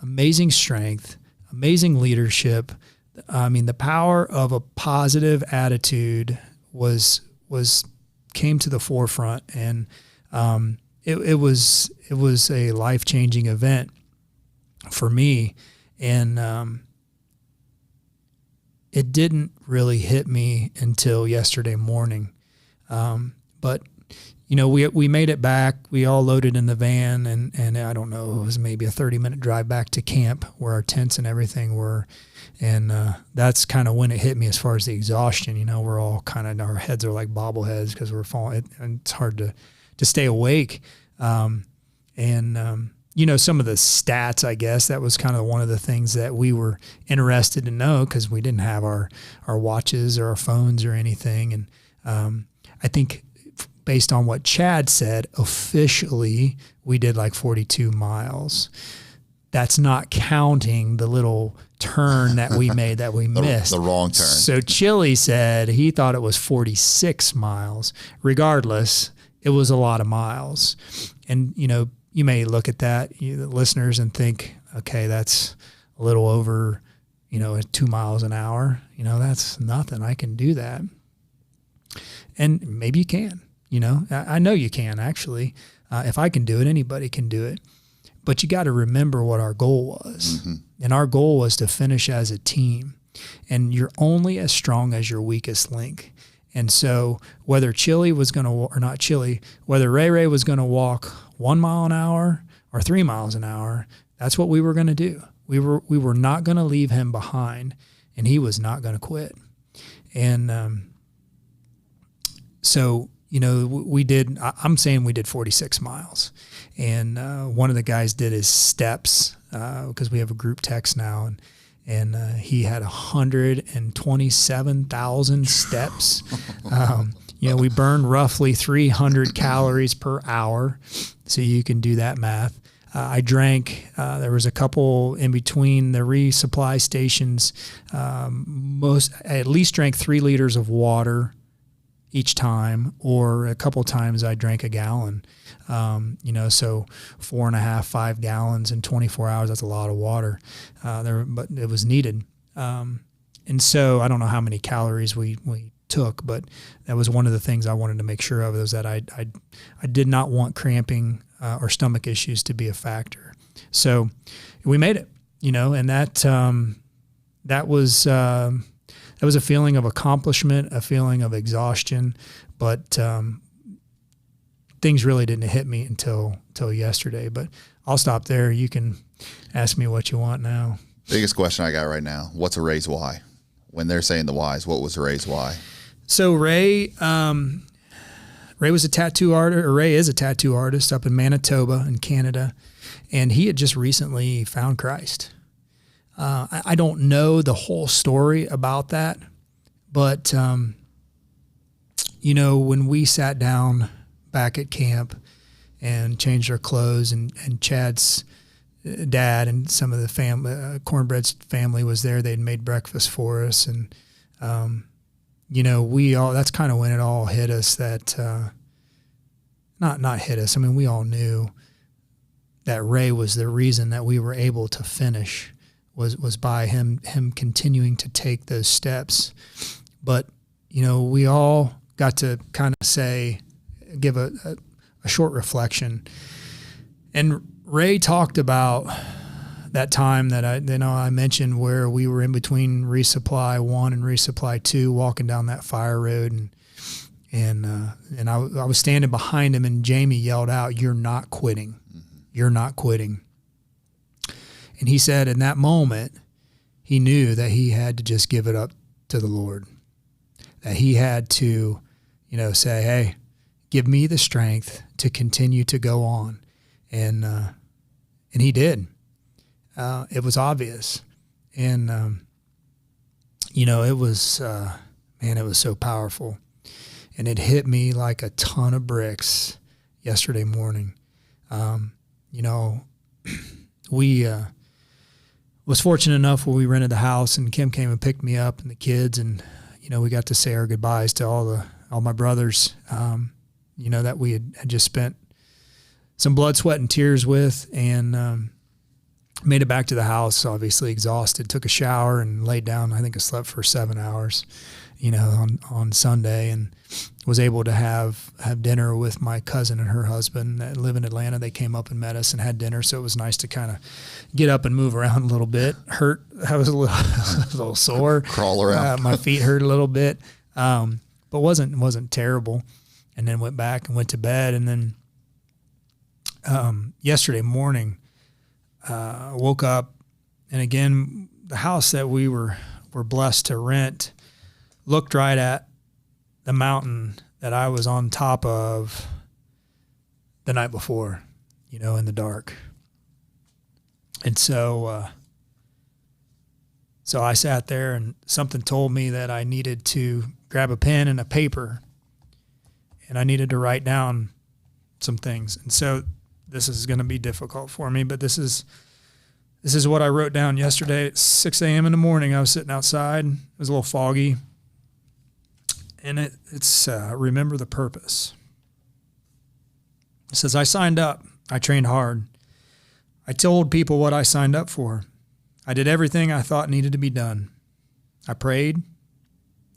amazing strength, amazing leadership. The power of a positive attitude came to the forefront, and it was a life-changing event for me. And it didn't really hit me until yesterday morning. But we made it back. We all loaded in the van, and I don't know, it was maybe a 30-minute drive back to camp where our tents and everything were. And that's kind of when it hit me as far as the exhaustion. We're all kind of, our heads are like bobbleheads because we're falling, and it's hard to stay awake. Some of the stats, I guess, that was kind of one of the things that we were interested to know because we didn't have our watches or our phones or anything. And I think based on what Chad said, officially we did like 42 miles. That's not counting the little turn that we made that we missed. The wrong turn. So Chili said he thought it was 46 miles. Regardless, it was a lot of miles. And, you may look at that, the listeners, and think, okay, that's a little over, 2 miles an hour. That's nothing. I can do that. And maybe you can, I know you can actually. If I can do it, anybody can do it. But you got to remember what our goal was. Mm-hmm. And our goal was to finish as a team. And you're only as strong as your weakest link. And so whether Chili was going to, or not Chili, whether Ray was going to walk 1 mile an hour or 3 miles an hour, that's what we were going to do. We were not going to leave him behind, and he was not going to quit. And so, I'm saying we did 46 miles. And one of the guys did his steps because we have a group text now. And he had 127,000 steps. We burned roughly 300 calories per hour. So you can do that math. I drank, there was a couple in between the resupply stations. I at least drank 3 liters of water each time, or a couple times I drank a gallon. So 4.5, 5 gallons in 24 hours, that's a lot of water but it was needed. And so I don't know how many calories we took, but that was one of the things I wanted to make sure of, was that I did not want cramping or stomach issues to be a factor. So we made it, and that was a feeling of accomplishment, a feeling of exhaustion, but things really didn't hit me until yesterday. But I'll stop there. You can ask me what you want now. Biggest question I got right now: what's a Ray's why? When they're saying the whys, what was Ray's why? So Ray was a tattoo artist, or Ray is a tattoo artist up in Manitoba in Canada, and he had just recently found Christ. I don't know the whole story about that, but when we sat down back at camp and changed our clothes, and Chad's dad and some of the family, Cornbread's family was there. They'd made breakfast for us, and that's kind of when it all hit us that, not hit us. I mean, we all knew that Ray was the reason that we were able to finish, was by him continuing to take those steps. But, we all got to kind of give a short reflection. And Ray talked about that time that I mentioned, where we were in between resupply 1 and resupply 2, walking down that fire road, and I was standing behind him, and Jamie yelled out, "You're not quitting. You're not quitting." And he said in that moment, he knew that he had to just give it up to the Lord, that he had to, say, "Hey, give me the strength to continue to go on." And he did. It was obvious. And, it was, it was so powerful. And it hit me like a ton of bricks yesterday morning. We was fortunate enough where we rented the house, and Kim came and picked me up and the kids, and we got to say our goodbyes to all my brothers, that we had just spent some blood, sweat, and tears with, and made it back to the house, obviously exhausted, took a shower and laid down. I think I slept for 7 hours, on Sunday, and was able to have dinner with my cousin and her husband that live in Atlanta. They came up and met us and had dinner. So it was nice to kind of get up and move around a little bit. I was a little sore. Crawl around. My feet hurt a little bit, but wasn't terrible. And then went back and went to bed. And then yesterday morning, woke up, and again, the house that we were blessed to rent looked right at the mountain that I was on top of the night before, in the dark. And so I sat there, and something told me that I needed to grab a pen and a paper, and I needed to write down some things. And so this is going to be difficult for me, but this is what I wrote down yesterday at 6 a.m. in the morning. I was sitting outside. It was a little foggy. And it's remember the purpose. It says, "I signed up. I trained hard. I told people what I signed up for. I did everything I thought needed to be done. I prayed.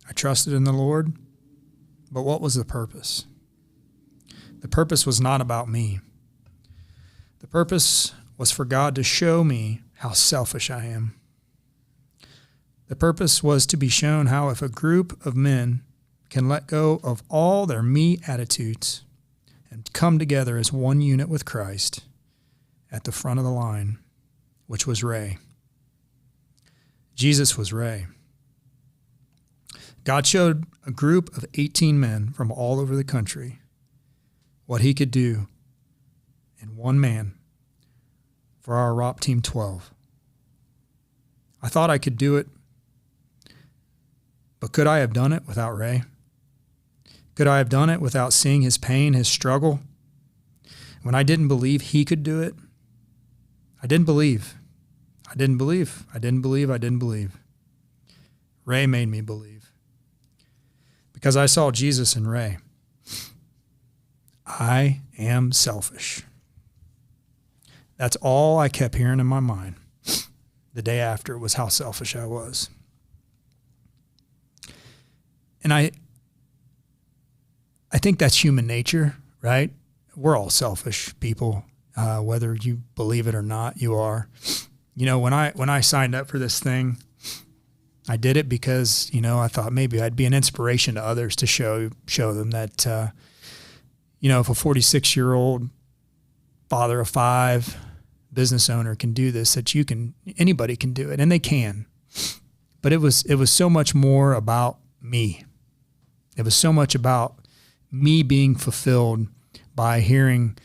I trusted in the Lord. But what was the purpose? The purpose was not about me. The purpose was for God to show me how selfish I am. The purpose was to be shown how, if a group of men can let go of all their me attitudes and come together as one unit with Christ at the front of the line, which was Ray. Jesus was Ray. God showed a group of 18 men from all over the country what he could do in one man for our ROP Team 12. I thought I could do it, but could I have done it without Ray? Could I have done it without seeing his pain, his struggle? When I didn't believe he could do it, I didn't believe. I didn't believe. I didn't believe. I didn't believe. Ray made me believe. Because I saw Jesus in Ray. I am selfish. That's all I kept hearing in my mind the day after was how selfish I was. And I think that's human nature, right? We're all selfish people, whether you believe it or not, you are. You know, when I signed up for this thing, I did it because, you know, I thought maybe I'd be an inspiration to others to show them that, you know, if a 46-year-old father of 5 business owner can do this, that anybody can do it, and they can. But it was so much more about me. It was so much about me being fulfilled by hearing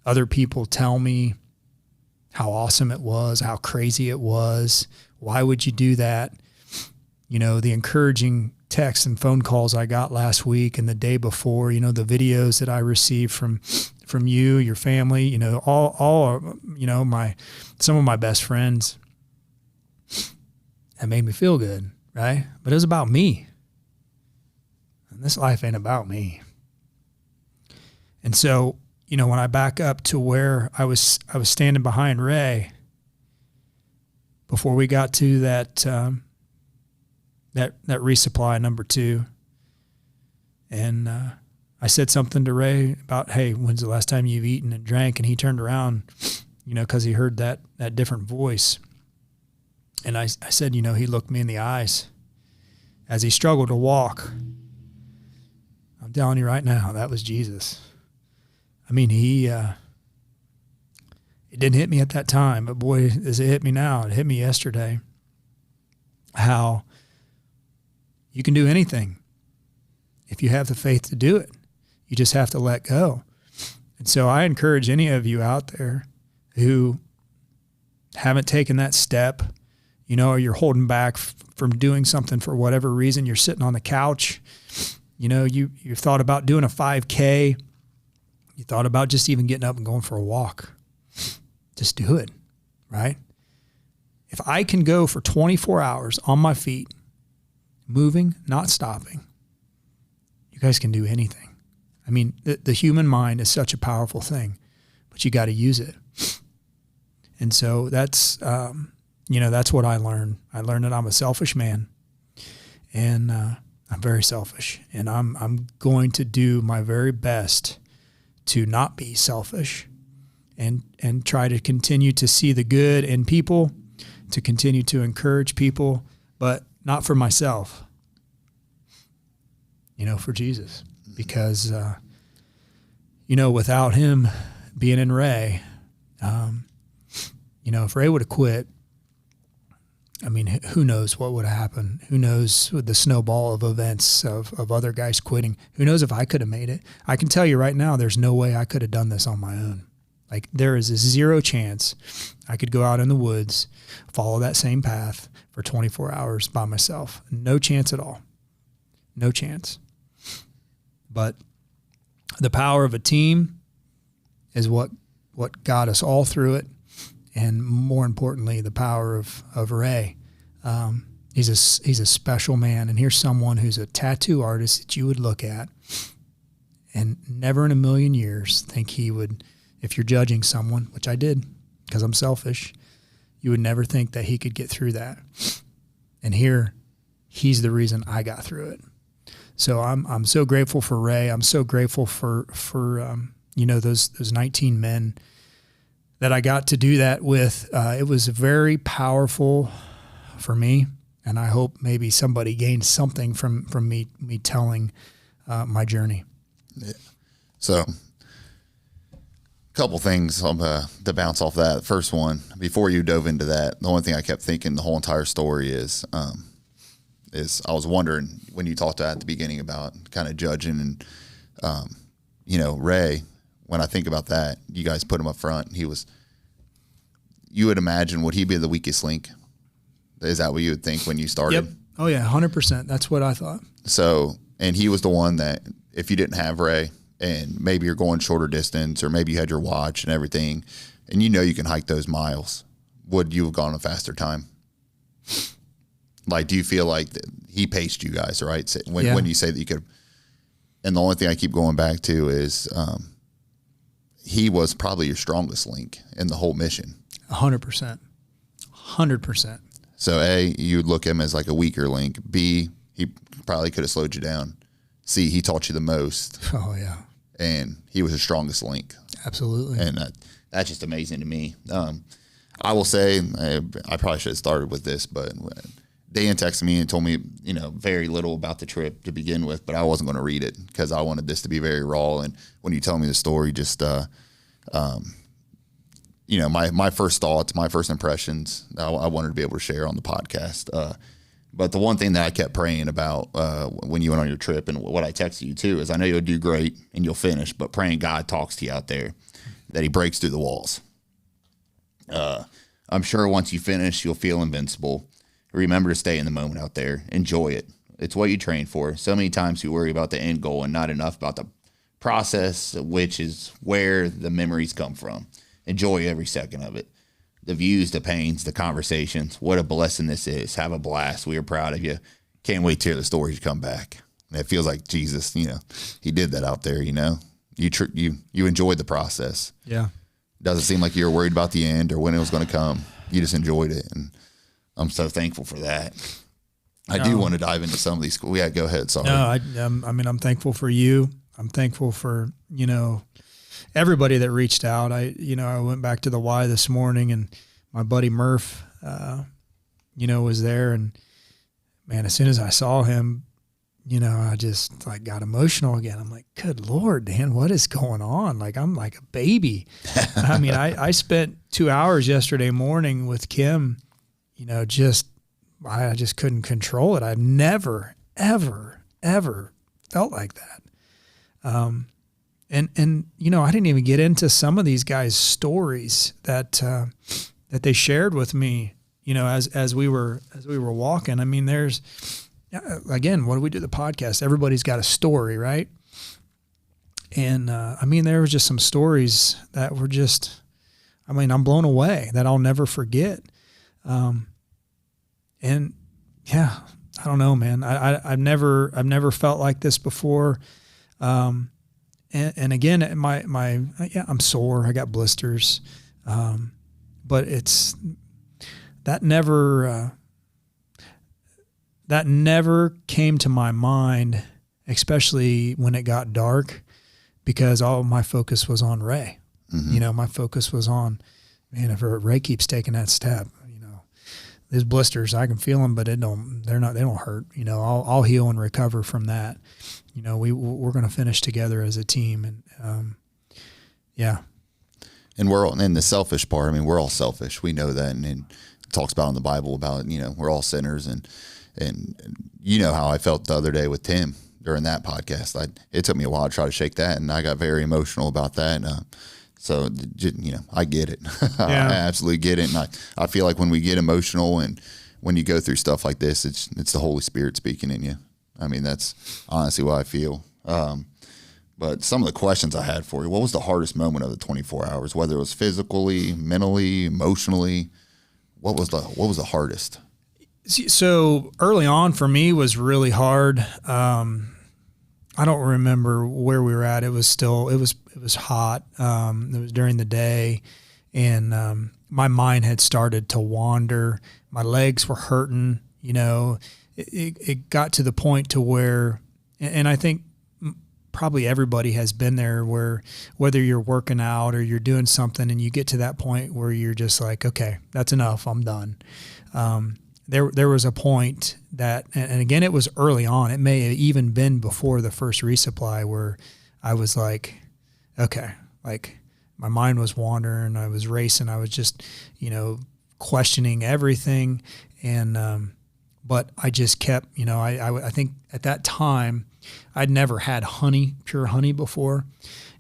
other people tell me how awesome it was, how crazy it was. Why would you do that? You know, the encouraging texts and phone calls I got last week and the day before, you know, the videos that I received from you, your family, you know, all you know, some of my best friends. That made me feel good, right? But it was about me. And this life ain't about me. And so, you know, when I back up to where I was standing behind Ray before we got to that resupply number 2, and I said something to Ray about, hey, when's the last time you've eaten and drank? And he turned around, you know, because he heard that different voice. And I said, you know, he looked me in the eyes as he struggled to walk. I'm telling you right now, that was Jesus. I mean, it didn't hit me at that time, but boy, does it hit me now. It hit me yesterday. How you can do anything if you have the faith to do it. You just have to let go. And so I encourage any of you out there who haven't taken that step, you know, or you're holding back from doing something for whatever reason. You're sitting on the couch. You know, you've thought about doing a 5K. You thought about just even getting up and going for a walk. Just do it, right? If I can go for 24 hours on my feet, moving, not stopping, you guys can do anything. I mean, the human mind is such a powerful thing, but you got to use it. And so that's, you know, that's what I learned. I learned that I'm a selfish man, and I'm very selfish, and I'm going to do my very best to not be selfish, and try to continue to see the good in people, to continue to encourage people, but not for myself, you know, for Jesus. Because, you know, without him being in Ray, you know, if Ray would have quit, I mean, who knows what would have happened? Who knows with the snowball of events of other guys quitting? Who knows if I could have made it? I can tell you right now, there's no way I could have done this on my own. Like, there is a 0 chance I could go out in the woods, follow that same path for 24 hours by myself. No chance at all. No chance. But the power of a team is what got us all through it. And more importantly, the power of Ray. He's a special man. And here's someone who's a tattoo artist that you would look at and never in a million years think he would, if you're judging someone, which I did because I'm selfish, you would never think that he could get through that. And here, he's the reason I got through it. So I'm so grateful for Ray. I'm so grateful for you know, those 19 men that I got to do that with. It was very powerful for me, and I hope maybe somebody gained something from me telling my journey. Yeah. So, a couple things to bounce off that. First one, before you dove into that, the only thing I kept thinking the whole entire story is is I was wondering when you talked at the beginning about kind of judging and, Ray, when I think about that, you guys put him up front. You would imagine, would he be the weakest link? Is that what you would think when you started? Yep. Oh yeah, 100%. That's what I thought. So, and he was the one that if you didn't have Ray and maybe you're going shorter distance or maybe you had your watch and everything and you can hike those miles, would you have gone a faster time? Like, do you feel like he paced you guys, right? When you say that you could, and the only thing I keep going back to is he was probably your strongest link in the whole mission. 100%. 100%. So A, you'd look at him as like a weaker link. B, he probably could have slowed you down. C, he taught you the most. Oh yeah. And he was the strongest link. Absolutely. And that's just amazing to me. I will say, I probably should have started with this, but Dan texted me and told me, very little about the trip to begin with, but I wasn't going to read it because I wanted this to be very raw. And when you tell me the story, just, my first thoughts, my first impressions, I wanted to be able to share on the podcast. But the one thing that I kept praying about when you went on your trip and what I texted you too is I know you'll do great and you'll finish, but praying God talks to you out there, that he breaks through the walls. I'm sure once you finish, you'll feel invincible. Remember to stay in the moment out there. Enjoy it. It's what you train for. So many times we worry about the end goal and not enough about the process, which is where the memories come from. Enjoy every second of it. The views, the pains, the conversations. What a blessing this is. Have a blast. We are proud of you. Can't wait to hear the stories come back. And it feels like Jesus, he did that out there, You enjoyed the process. Yeah. Doesn't seem like you were worried about the end or when it was going to come. You just enjoyed it. And I'm so thankful for that. I do want to dive into some of these. Yeah, go ahead. Sorry. No, I'm thankful for you. I'm thankful for, everybody that reached out. I went back to the Y this morning and my buddy Murph, was there. And man, as soon as I saw him, I just got emotional again. I'm like, good Lord, Dan, what is going on? Like, I'm like a baby. I mean, I spent 2 hours yesterday morning with Kim, I just couldn't control it. I've never, ever, ever felt like that. And I didn't even get into some of these guys' stories that they shared with me, as we were walking. I mean, there's, again, when we do the podcast, everybody's got a story, right? And there was just some stories that were just, I'm blown away that I'll never forget. And yeah, I don't know, man. I've never felt like this before. And again, I'm sore. I got blisters. But it's that never came to my mind, especially when it got dark, because all my focus was on Ray. Mm-hmm. My focus was on, man, if Ray keeps taking that step, these blisters, I can feel them, but they don't hurt. I'll heal and recover from that. We're going to finish together as a team. And, yeah. And we're all in the selfish part. We're all selfish. We know that. And it talks about in the Bible about, we're all sinners. And how I felt the other day with Tim during that podcast. It took me a while to try to shake that. And I got very emotional about that. So, I get it. Yeah. I absolutely get it. And I feel like when we get emotional and when you go through stuff like this, it's the Holy Spirit speaking in you. That's honestly what I feel. But some of the questions I had for you, what was the hardest moment of the 24 hours, whether it was physically, mentally, emotionally? What was the hardest? So early on for me was really hard. I don't remember where we were at. It was hot. It was during the day, and my mind had started to wander. My legs were hurting. It got to the point to where, and I think probably everybody has been there, where whether you're working out or you're doing something and you get to that point where you're just like, okay, that's enough. I'm done. There was a point that, and again, it was early on. It may have even been before the first resupply where I was like, okay, like my mind was wandering. I was racing. I was just, questioning everything. And, but I just kept, I think at that time I'd never had pure honey before.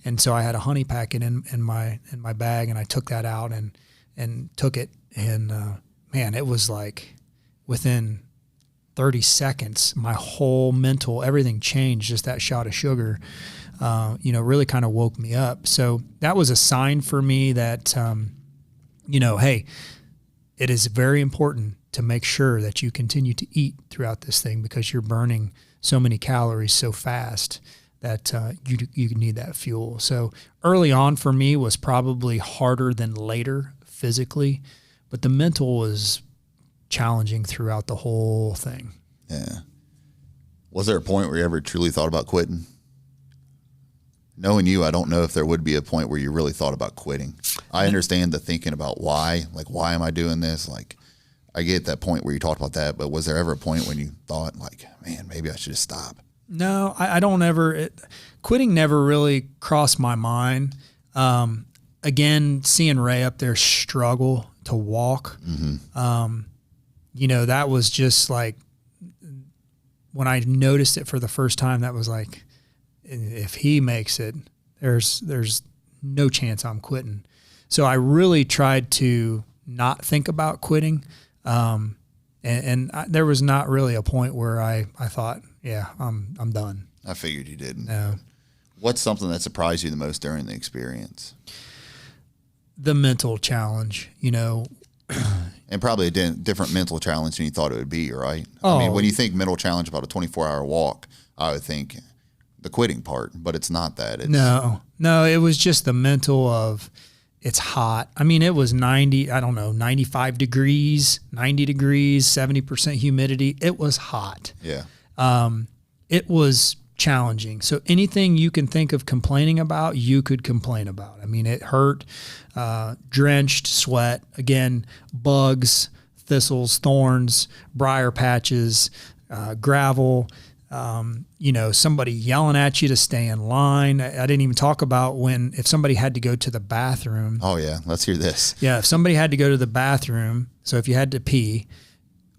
And so I had a honey packet in my bag, and I took that out and took it. And man, it was like within 30 seconds, my whole everything changed. Just that shot of sugar, really kind of woke me up. So that was a sign for me that, hey, it is very important to make sure that you continue to eat throughout this thing, because you're burning so many calories so fast that you need that fuel. So early on for me was probably harder than later physically, but the mental was challenging throughout the whole thing. Yeah. Was there a point where you ever truly thought about quitting? Knowing you, I don't know if there would be a point where you really thought about quitting. I understand the thinking about why am I doing this? Like, I get that point where you talked about that, but was there ever a point when you thought like, man, maybe I should just stop? No, I don't quitting never really crossed my mind. Again, seeing Ray up there struggle to walk, that was just like, when I noticed it for the first time, that was like, if he makes it, there's no chance I'm quitting. So I really tried to not think about quitting. There was not really a point where I thought, yeah, I'm done. I figured you didn't. No. What's something that surprised you the most during the experience? The mental challenge, And probably a different mental challenge than you thought it would be, right? I mean, when you think mental challenge about a 24-hour walk, I would think the quitting part, but it's not that. No, it was just the mental of, it's hot. I mean, it was 95 degrees, 90 degrees, 70% humidity. It was hot. Yeah. It was challenging. So anything you can think of complaining about, you could complain about. I mean, it hurt, drenched, sweat, again, bugs, thistles, thorns, briar patches, gravel, somebody yelling at you to stay in line. I didn't even talk about if somebody had to go to the bathroom. Oh yeah. Let's hear this. Yeah. If somebody had to go to the bathroom, so if you had to pee,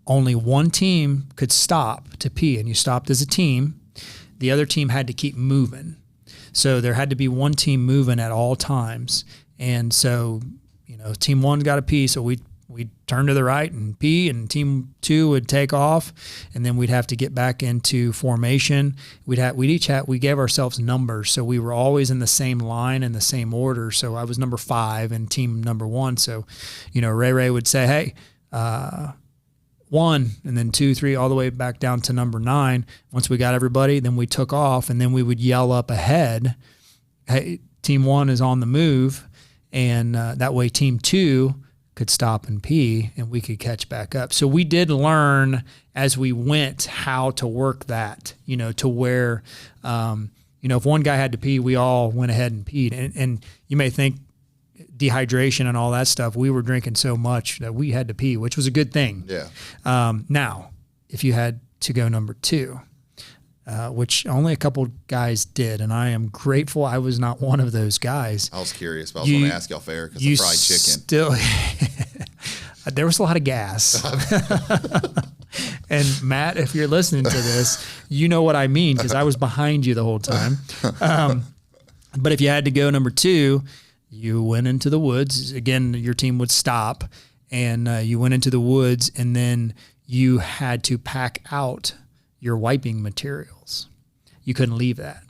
only one team could stop to pee, and you stopped as a team. The other team had to keep moving. So there had to be one team moving at all times. And so, team one got to pee. So we'd turn to the right and pee, and team two would take off, and then we'd have to get back into formation. We gave ourselves numbers. So we were always in the same line in the same order. So I was number 5 and team number 1. So, Ray would say, hey, 1, and then 2, 3, all the way back down to number 9. Once we got everybody, then we took off, and then we would yell up ahead, hey, team 1 is on the move. And that way team 2 could stop and pee, and we could catch back up. So we did learn as we went how to work that, to where, if one guy had to pee, we all went ahead and peed. And you may think dehydration and all that stuff, we were drinking so much that we had to pee, which was a good thing. Yeah. Now, if you had to go number 2, which only a couple guys did, and I am grateful I was not one of those guys. I was curious, but I was going to ask y'all fair because the fried chicken. There was a lot of gas. And Matt, if you're listening to this, you know what I mean, because I was behind you the whole time. But if you had to go number 2, you went into the woods. Again, your team would stop, and you went into the woods, and then you had to pack out your wiping materials. You couldn't leave that.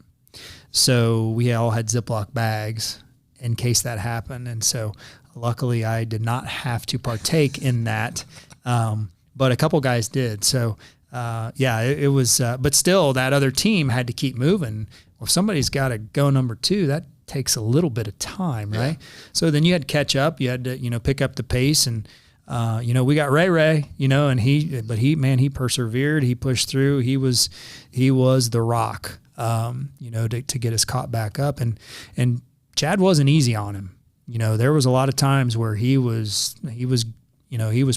So we all had Ziploc bags in case that happened. And so luckily I did not have to partake in that. But a couple guys did. So it was, but still that other team had to keep moving. Well, if somebody's got to go number 2, that takes a little bit of time, right? So then you had to catch up. You had to, pick up the pace, and we got Ray, and he persevered. He pushed through. He was the rock, to get us caught back up. And Chad wasn't easy on him. There was a lot of times where he was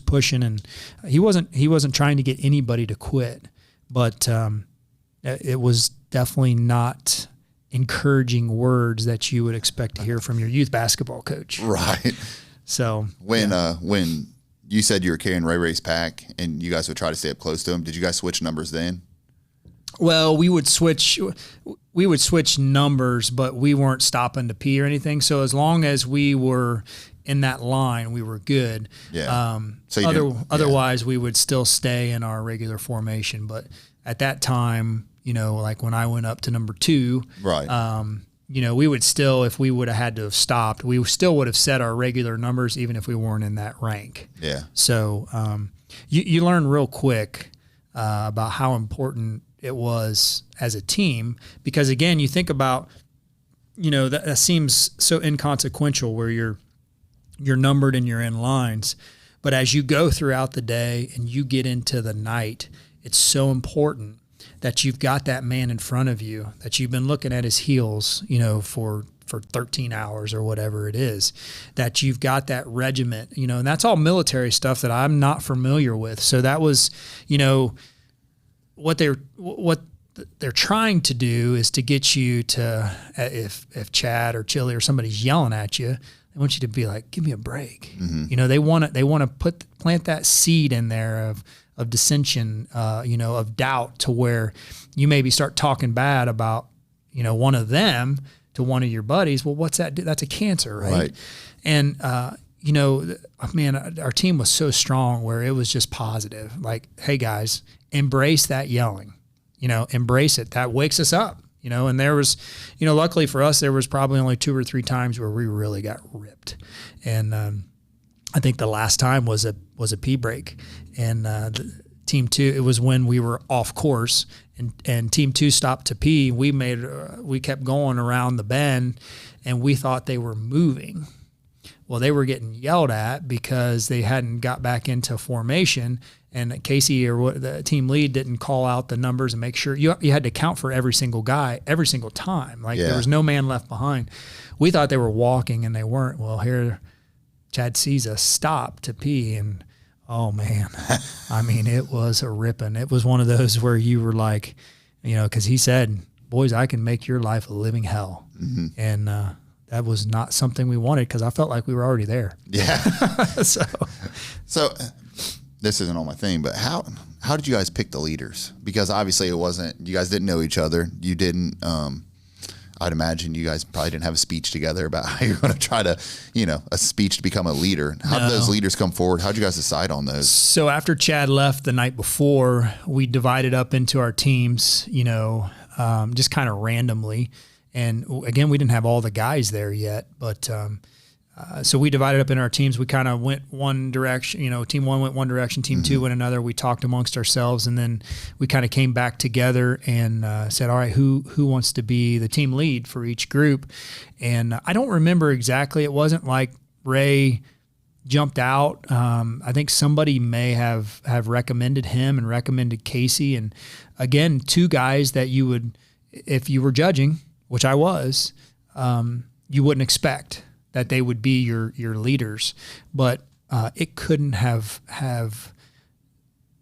pushing, and he wasn't trying to get anybody to quit, but it was definitely not encouraging words that you would expect to hear from your youth basketball coach. Right. So when you said you were carrying Ray Ray's pack, and you guys would try to stay up close to him. Did you guys switch numbers then? Well, we would switch numbers, but we weren't stopping to pee or anything. So as long as we were in that line, we were good. Yeah. Otherwise, we would still stay in our regular formation. But at that time, like when I went up to number 2, right. We would still, if we would have had to have stopped, we still would have set our regular numbers, even if we weren't in that rank. Yeah. So you learn real quick about how important it was as a team, because again, you think about, that seems so inconsequential where you're numbered and you're in lines, but as you go throughout the day and you get into the night, it's so important that you've got that man in front of you, that you've been looking at his heels, for 13 hours or whatever it is, that you've got that regiment, and that's all military stuff that I'm not familiar with. So that was, what they're trying to do is to get you to, if Chad or Chili or somebody's yelling at you, they want you to be like, give me a break. Mm-hmm. They want to plant that seed in there of dissension, of doubt, to where you maybe start talking bad about, one of them to one of your buddies. Well, what's that? That's a cancer, right? And, man, our team was so strong where it was just positive. Like, hey guys, embrace that yelling, embrace it. That wakes us up, and there was, luckily for us, there was probably only 2 or 3 times where we really got ripped. And, I think the last time was a pee break, and team 2, it was when we were off course, and team 2 stopped to pee. We kept going around the bend, and we thought they were moving. Well, they were getting yelled at because they hadn't got back into formation, and Casey or the team lead didn't call out the numbers and make sure you had to count for every single guy every single time. Like there was no man left behind. We thought they were walking, and they weren't. Well, here Chad sees us stop to pee, and oh man, I mean, it was a ripping. It was one of those where you were like, because he said, boys, I can make your life a living hell. Mm-hmm. And that was not something we wanted, because I felt like we were already there. Yeah. So this isn't on my thing, but how did you guys pick the leaders? Because obviously you guys didn't know each other. You didn't, I'd imagine you guys probably didn't have a speech together about how you're going to try to, a speech to become a leader. How did those leaders come forward? How did you guys decide on those? So after Chad left the night before, we divided up into our teams, just kind of randomly. And again, we didn't have all the guys there yet, but so we divided up in our teams. We kind of went one direction, team 1 went one direction, team 2 went another. We talked amongst ourselves, and then we kind of came back together and said, all right, who wants to be the team lead for each group? And I don't remember exactly. It wasn't like Ray jumped out. I think somebody may have recommended him and recommended Casey. And again, 2 guys that you would, if you were judging, which I was, you wouldn't expect that they would be your leaders, but it couldn't have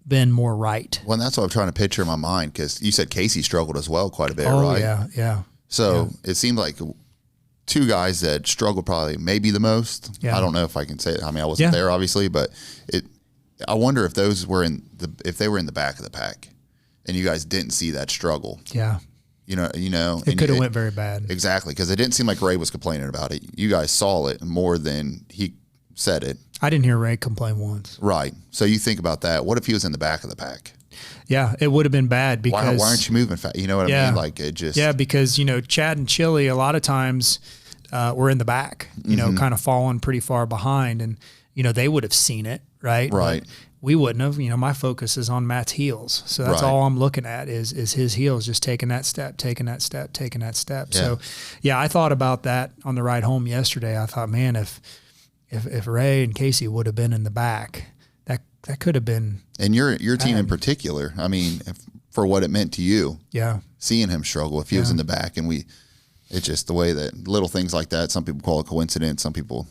been more right. Well, and that's what I'm trying to picture in my mind, because you said Casey struggled as well quite a bit, right? Yeah. So it seemed like 2 guys that struggled probably maybe the most. Yeah. I don't know if I can say it. I mean, I wasn't there obviously, but I wonder if those were if they were in the back of the pack, and you guys didn't see that struggle. Yeah. It could have went very bad. Exactly, because it didn't seem like Ray was complaining about it. You guys saw it more than he said it. I didn't hear Ray complain once. Right. So you think about that. What if he was in the back of the pack? Yeah, it would have been bad, because why aren't you moving fast? You know what I mean? Like it just because Chad and Chili a lot of times were in the back, kind of falling pretty far behind, and they would have seen it, right? Right. But we wouldn't have. My focus is on Matt's heels. So that's all I'm looking at is his heels, just taking that step. Yeah. So, I thought about that on the ride home yesterday. I thought, man, if Ray and Casey would have been in the back, that could have been. And your team in particular, I mean, for what it meant to you. Yeah. Seeing him struggle if he was in the back, and it's just the way that little things like that, some people call it coincidence, some people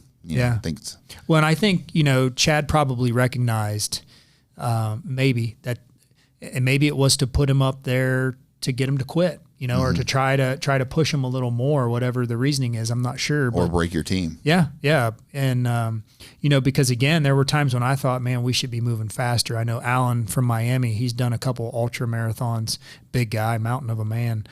think it's. Well, and I think, Chad probably recognized maybe that, and maybe it was to put him up there to get him to quit, or to try to push them a little more, whatever the reasoning is. I'm not sure. Or break your team. Yeah. Yeah. And, because again, there were times when I thought, man, we should be moving faster. I know Alan from Miami, he's done a couple ultra marathons, big guy, mountain of a man.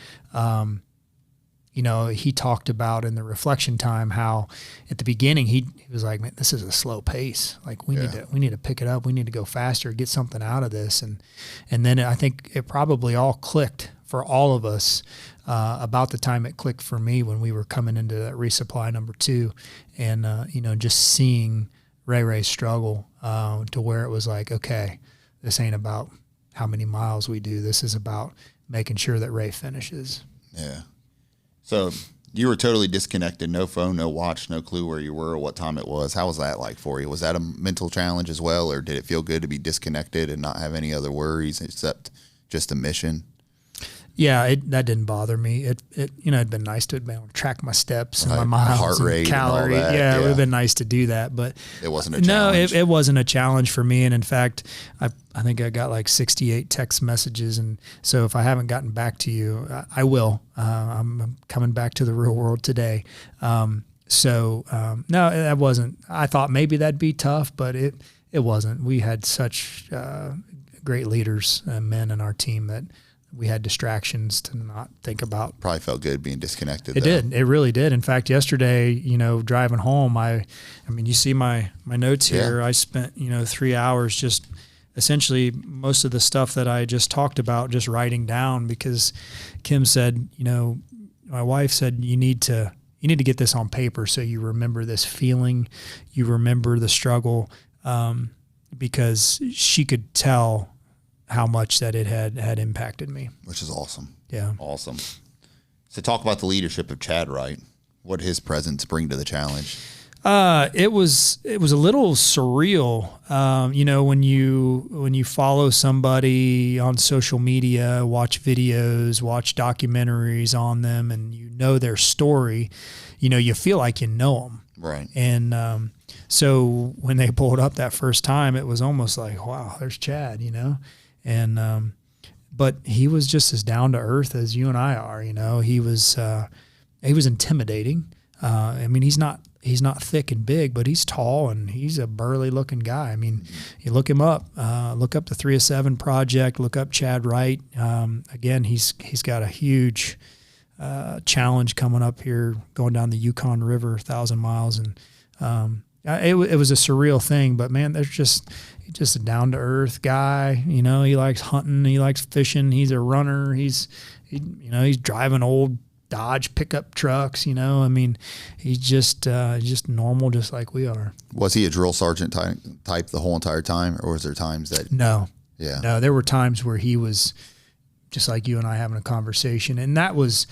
He talked about in the reflection time how at the beginning he was like, man, this is a slow pace. Like we need to pick it up. We need to go faster, get something out of this. And then I think it probably all clicked for all of us about the time it clicked for me when we were coming into that resupply number 2 and, just seeing Ray struggle to where it was like, okay, this ain't about how many miles we do. This is about making sure that Ray finishes. Yeah. So you were totally disconnected, no phone, no watch, no clue where you were or what time it was. How was that like for you? Was that a mental challenge as well, or did it feel good to be disconnected and not have any other worries except just a mission? Yeah, that didn't bother me. It'd been nice to be able to track my steps and my miles, heart rate, and calories. And all that. Yeah, it would have been nice to do that, but it wasn't a challenge. No, it wasn't a challenge for me. And in fact, I think I got like 68 text messages, and so if I haven't gotten back to you, I will. I'm coming back to the real world today. No, that wasn't. I thought maybe that'd be tough, but it wasn't. We had such great leaders and men in our team that we had distractions to not think about. Probably felt good being disconnected. It did. It really did. In fact, yesterday, driving home, I mean, you see my notes here. I spent, 3 hours just essentially most of the stuff that I just talked about, just writing down, because Kim said, my wife said, you need to get this on paper so you remember this feeling, you remember the struggle, because she could tell how much that it had impacted me. Which is awesome. Yeah. Awesome. So talk about the leadership of Chad Wright. What did his presence bring to the challenge? It was a little surreal. When you follow somebody on social media, watch videos, watch documentaries on them, and their story, you feel like you know them. Right. And so when they pulled up that first time, it was almost like, wow, there's Chad, And but he was just as down to earth as you and I are. He was intimidating. He's not thick and big, but he's tall and he's a burly looking guy. I mean, you look him up, look up the 3 of 7 project, look up Chad Wright. Again, he's got a huge challenge coming up here, going down the Yukon River, 1,000 miles. And it was a surreal thing, but man, he's just a down to earth guy. He likes hunting, he likes fishing. He's a runner. He's driving old Dodge pickup trucks. He's just normal, just like we are. Was he a drill sergeant type the whole entire time, or was there times that? No. Yeah. No, there were times where he was just like you and I having a conversation, and that was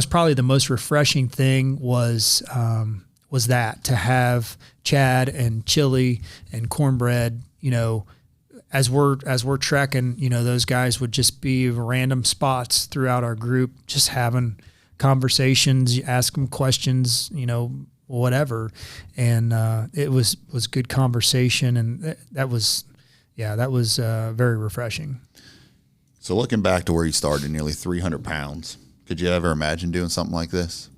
probably the most refreshing thing was that to have Chad and chili and cornbread, as we're trekking, those guys would just be random spots throughout our group, just having conversations, you ask them questions, whatever. And it was good conversation. And that was very refreshing. So looking back to where you started, nearly 300 pounds, could you ever imagine doing something like this?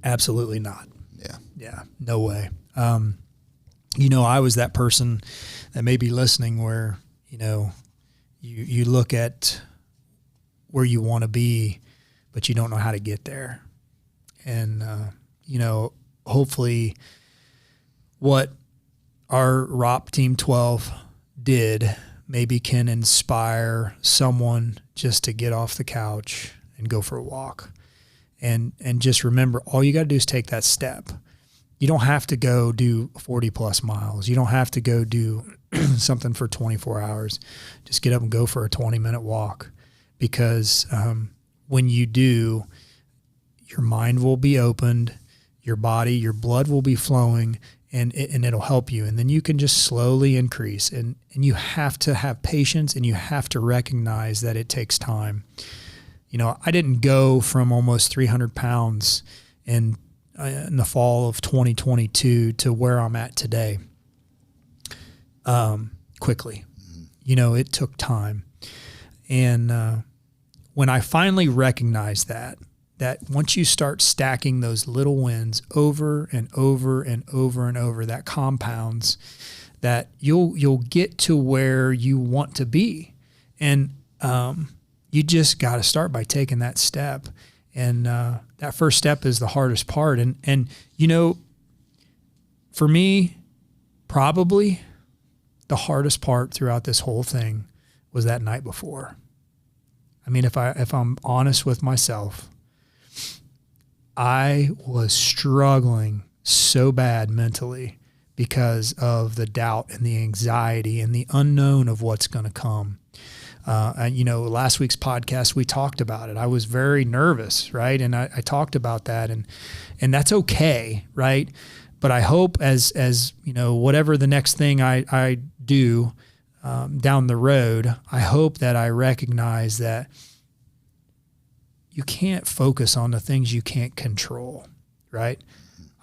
Absolutely not. Yeah. Yeah. No way. I was that person that may be listening where, you look at where you want to be, but you don't know how to get there. And, hopefully what our ROP Team 12 did maybe can inspire someone just to get off the couch and go for a walk. And just remember, all you got to do is take that step. You don't have to go do 40 plus miles. You don't have to go do something for 24 hours. Just get up and go for a 20-minute walk, because when you do, your mind will be opened, your body, your blood will be flowing, and it'll help you. And then you can just slowly increase. And you have to have patience, and you have to recognize that it takes time. I didn't go from almost 300 pounds in the fall of 2022 to where I'm at today quickly. It took time. And when I finally recognized that once you start stacking those little wins over and over and over and over, that compounds, that you'll get to where you want to be. And you just got to start by taking that step. And that first step is the hardest part. And you know, for me, probably the hardest part throughout this whole thing was that night before. I mean, if I'm honest with myself, I was struggling so bad mentally because of the doubt and the anxiety and the unknown of what's going to come. And, you know, last week's podcast, we talked about it. I was very nervous, right? And I talked about that, and that's okay, right? But I hope as you know, whatever the next thing I do down the road, I hope that I recognize that you can't focus on the things you can't control, right?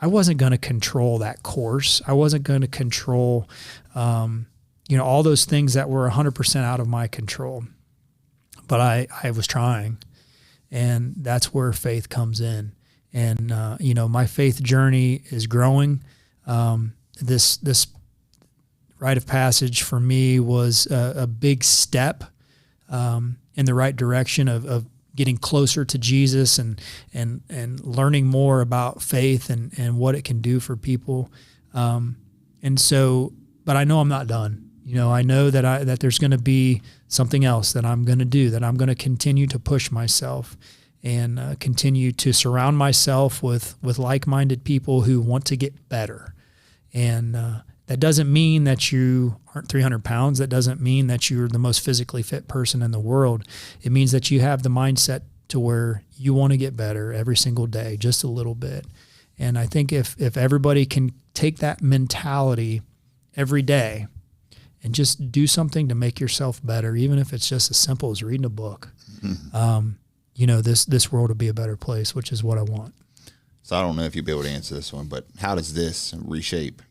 I wasn't going to control that course. I wasn't going to control, you know, all those things that were 100% out of my control. But I was trying, and that's where faith comes in. And, you know, my faith journey is growing. This Rite of Passage for me was a big step in the right direction of getting closer to Jesus and learning more about faith and what it can do for people. And so, but I know I'm not done. You know, I know that there's going to be something else that I'm going to do, that I'm going to continue to push myself and continue to surround myself with like-minded people who want to get better. And that doesn't mean that you aren't 300 pounds. That doesn't mean that you're the most physically fit person in the world. It means that you have the mindset to where you want to get better every single day, just a little bit. And I think if everybody can take that mentality every day and just do something to make yourself better, even if it's just as simple as reading a book, you know, this world will be a better place, which is what I want. So I don't know if you'll be able to answer this one, but how does this reshape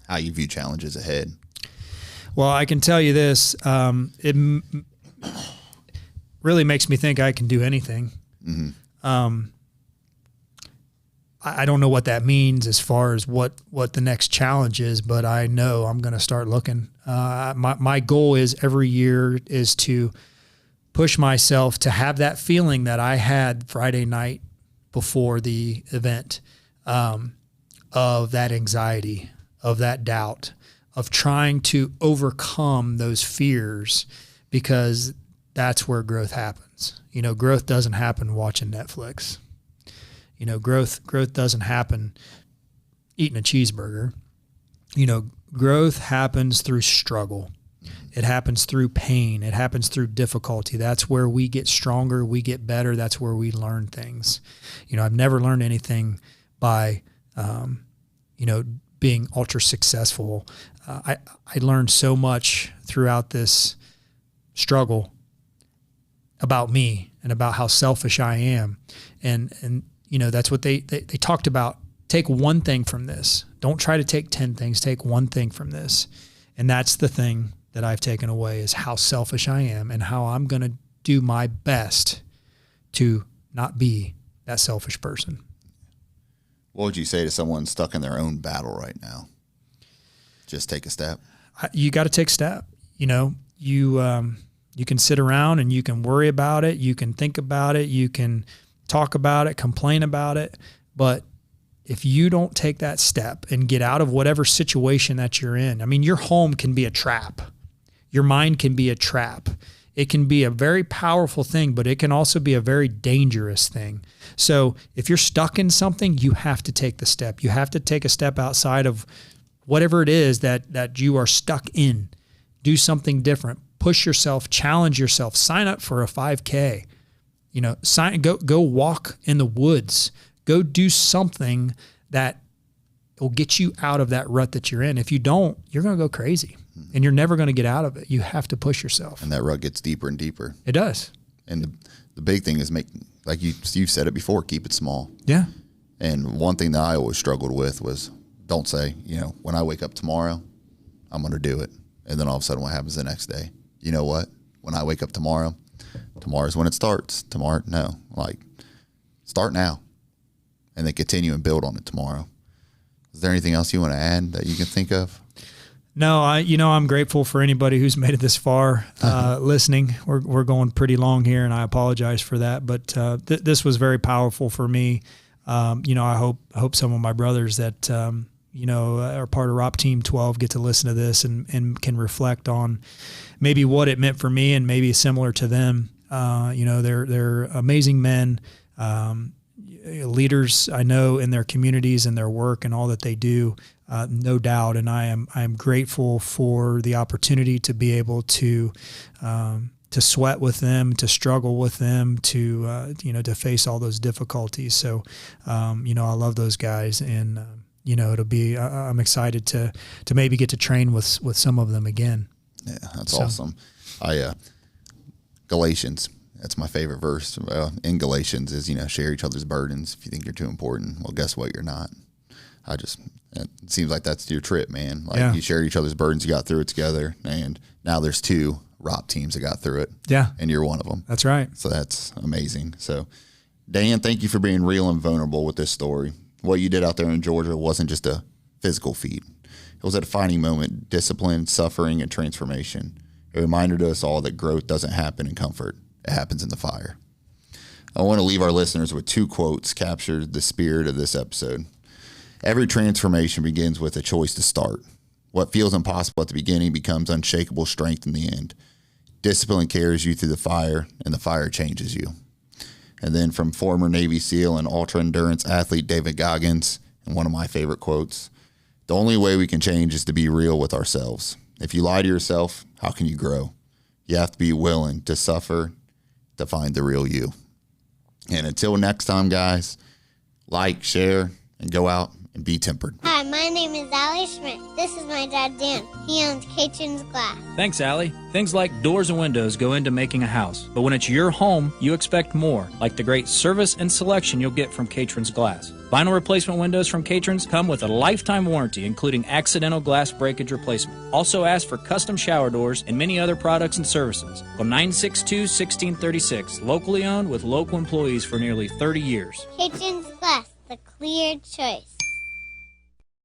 how you view challenges ahead? Well, I can tell you this. It really makes me think I can do anything. Mm-hmm. I don't know what that means as far as what the next challenge is, but I know I'm going to start looking. My goal is every year is to push myself to have that feeling that I had Friday night before the event, of that anxiety, of that doubt, of trying to overcome those fears, because that's where growth happens. You know, growth doesn't happen watching Netflix. You know, growth doesn't happen eating a cheeseburger. You know, growth happens through struggle. It happens through pain. It happens through difficulty. That's where we get stronger. We get better. That's where we learn things. You know, I've never learned anything by, you know, being ultra successful. I learned so much throughout this struggle about me and about how selfish I am. And you know, that's what they talked about. Take one thing from this. Don't try to take 10 things. Take one thing from this. And that's the thing that I've taken away, is how selfish I am and how I'm going to do my best to not be that selfish person. What would you say to someone stuck in their own battle right now? Just take a step. You got to take a step. You know, you can sit around and you can worry about it. You can think about it. You can talk about it, complain about it. But if you don't take that step and get out of whatever situation that you're in, I mean, your home can be a trap. Your mind can be a trap. It can be a very powerful thing, but it can also be a very dangerous thing. So if you're stuck in something, you have to take the step. You have to take a step outside of whatever it is that you are stuck in. Do something different. Push yourself, challenge yourself, sign up for a 5K. You know, go walk in the woods. Go do something that will get you out of that rut that you're in. If you don't, you're going to go crazy, and you're never going to get out of it. You have to push yourself. And that rut gets deeper and deeper. It does. And the big thing is like you've said it before, keep it small. Yeah. And one thing that I always struggled with was, don't say, you know, when I wake up tomorrow, I'm going to do it. And then all of a sudden what happens the next day? You know what? When I wake up tomorrow, tomorrow's when it starts. Tomorrow, no, like start now and then continue and build on it tomorrow. Is there anything else you want to add that you can think of? No, I'm grateful for anybody who's made it this far listening. We're going pretty long here, and I apologize for that. But this was very powerful for me. I hope some of my brothers that are part of ROP Team 12 get to listen to this and can reflect on maybe what it meant for me and maybe similar to them. They're amazing men, leaders I know in their communities and their work and all that they do. No doubt, and I am grateful for the opportunity to be able to sweat with them, to struggle with them, to face all those difficulties. So, I love those guys, and it'll be. I'm excited to maybe get to train with some of them again. Yeah, that's awesome. Galatians. That's my favorite verse in Galatians is, share each other's burdens. If you think you're too important, well, guess what? You're not. It seems like that's your trip, man. You shared each other's burdens, you got through it together, and now there's 2 ROP teams that got through it. Yeah. And you're one of them. That's right. So that's amazing. So, Dan, thank you for being real and vulnerable with this story. What you did out there in Georgia wasn't just a physical feat. It was a defining moment, discipline, suffering, and transformation. A reminder to us all that growth doesn't happen in comfort. It happens in the fire. I want to leave our listeners with 2 quotes capture the spirit of this episode. Every transformation begins with a choice to start. What feels impossible at the beginning becomes unshakable strength in the end. Discipline carries you through the fire, and the fire changes you. And then from former Navy SEAL and ultra-endurance athlete David Goggins, and one of my favorite quotes, the only way we can change is to be real with ourselves. If you lie to yourself, how can you grow? You have to be willing to suffer to find the real you. And until next time, guys, like, share, and go out and be tempered. Hi, my name is Allie Schmidt. This is my dad, Dan. He owns Caitlin's Glass. Thanks, Allie. Things like doors and windows go into making a house. But when it's your home, you expect more, like the great service and selection you'll get from Caitlin's Glass. Vinyl replacement windows from Caitlin's come with a lifetime warranty, including accidental glass breakage replacement. Also ask for custom shower doors and many other products and services. Call 962-1636, locally owned with local employees for nearly 30 years. Caitlin's Glass, the clear choice.